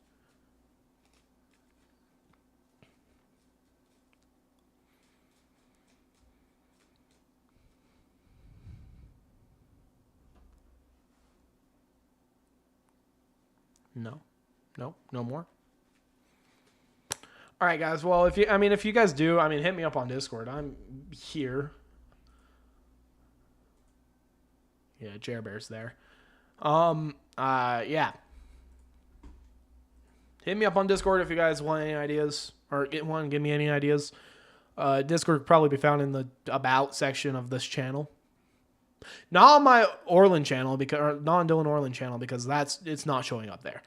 No more. All right, guys. Well, if you guys do, hit me up on Discord. I'm here. Yeah, Jer Bear's there. Yeah. Hit me up on Discord if you guys want any ideas or give me any ideas. Discord could probably be found in the About section of this channel. Not on my Orland channel not on Dylan Orland channel because it's not showing up there.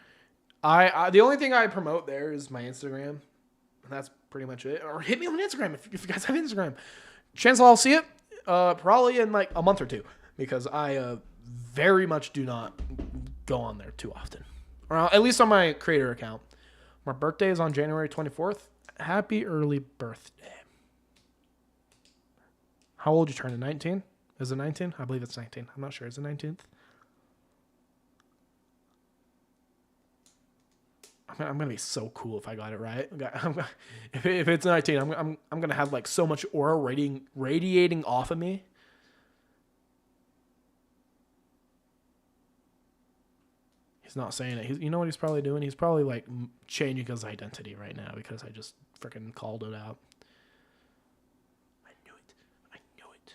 The only thing I promote there is my Instagram. And that's pretty much it. Or hit me on Instagram if you guys have Instagram. Chances I'll see it probably in like a month or two because I very much do not go on there too often. Or at least on my creator account. My birthday is on January 24th. Happy early birthday. How old you turning? 19? Is it 19? I believe it's 19. I'm not sure. Is it 19th? I'm gonna be so cool if I got it right. If it's 19, I'm gonna have like so much aura radiating off of me. He's not saying it. You know what he's probably doing? He's probably like changing his identity right now because I just freaking called it out. I knew it. I knew it.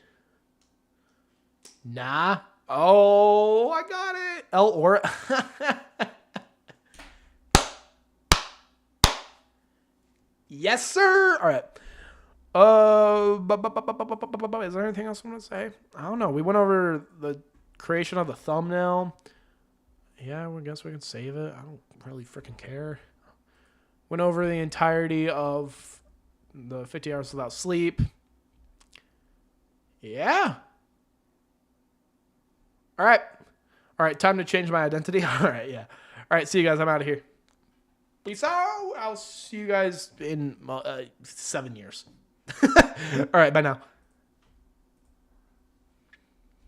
Nah. Oh, I got it. El Ora. Yes, sir. All right. Is there anything else I want to say? I don't know. We went over the creation of the thumbnail. Yeah, I guess we can save it. I don't really freaking care. Went over the entirety of the 50 hours without sleep. Yeah. All right. All right, time to change my identity. All right, yeah. All right, see you guys. I'm out of here. Peace out. I'll see you guys in 7 years. All right, bye now.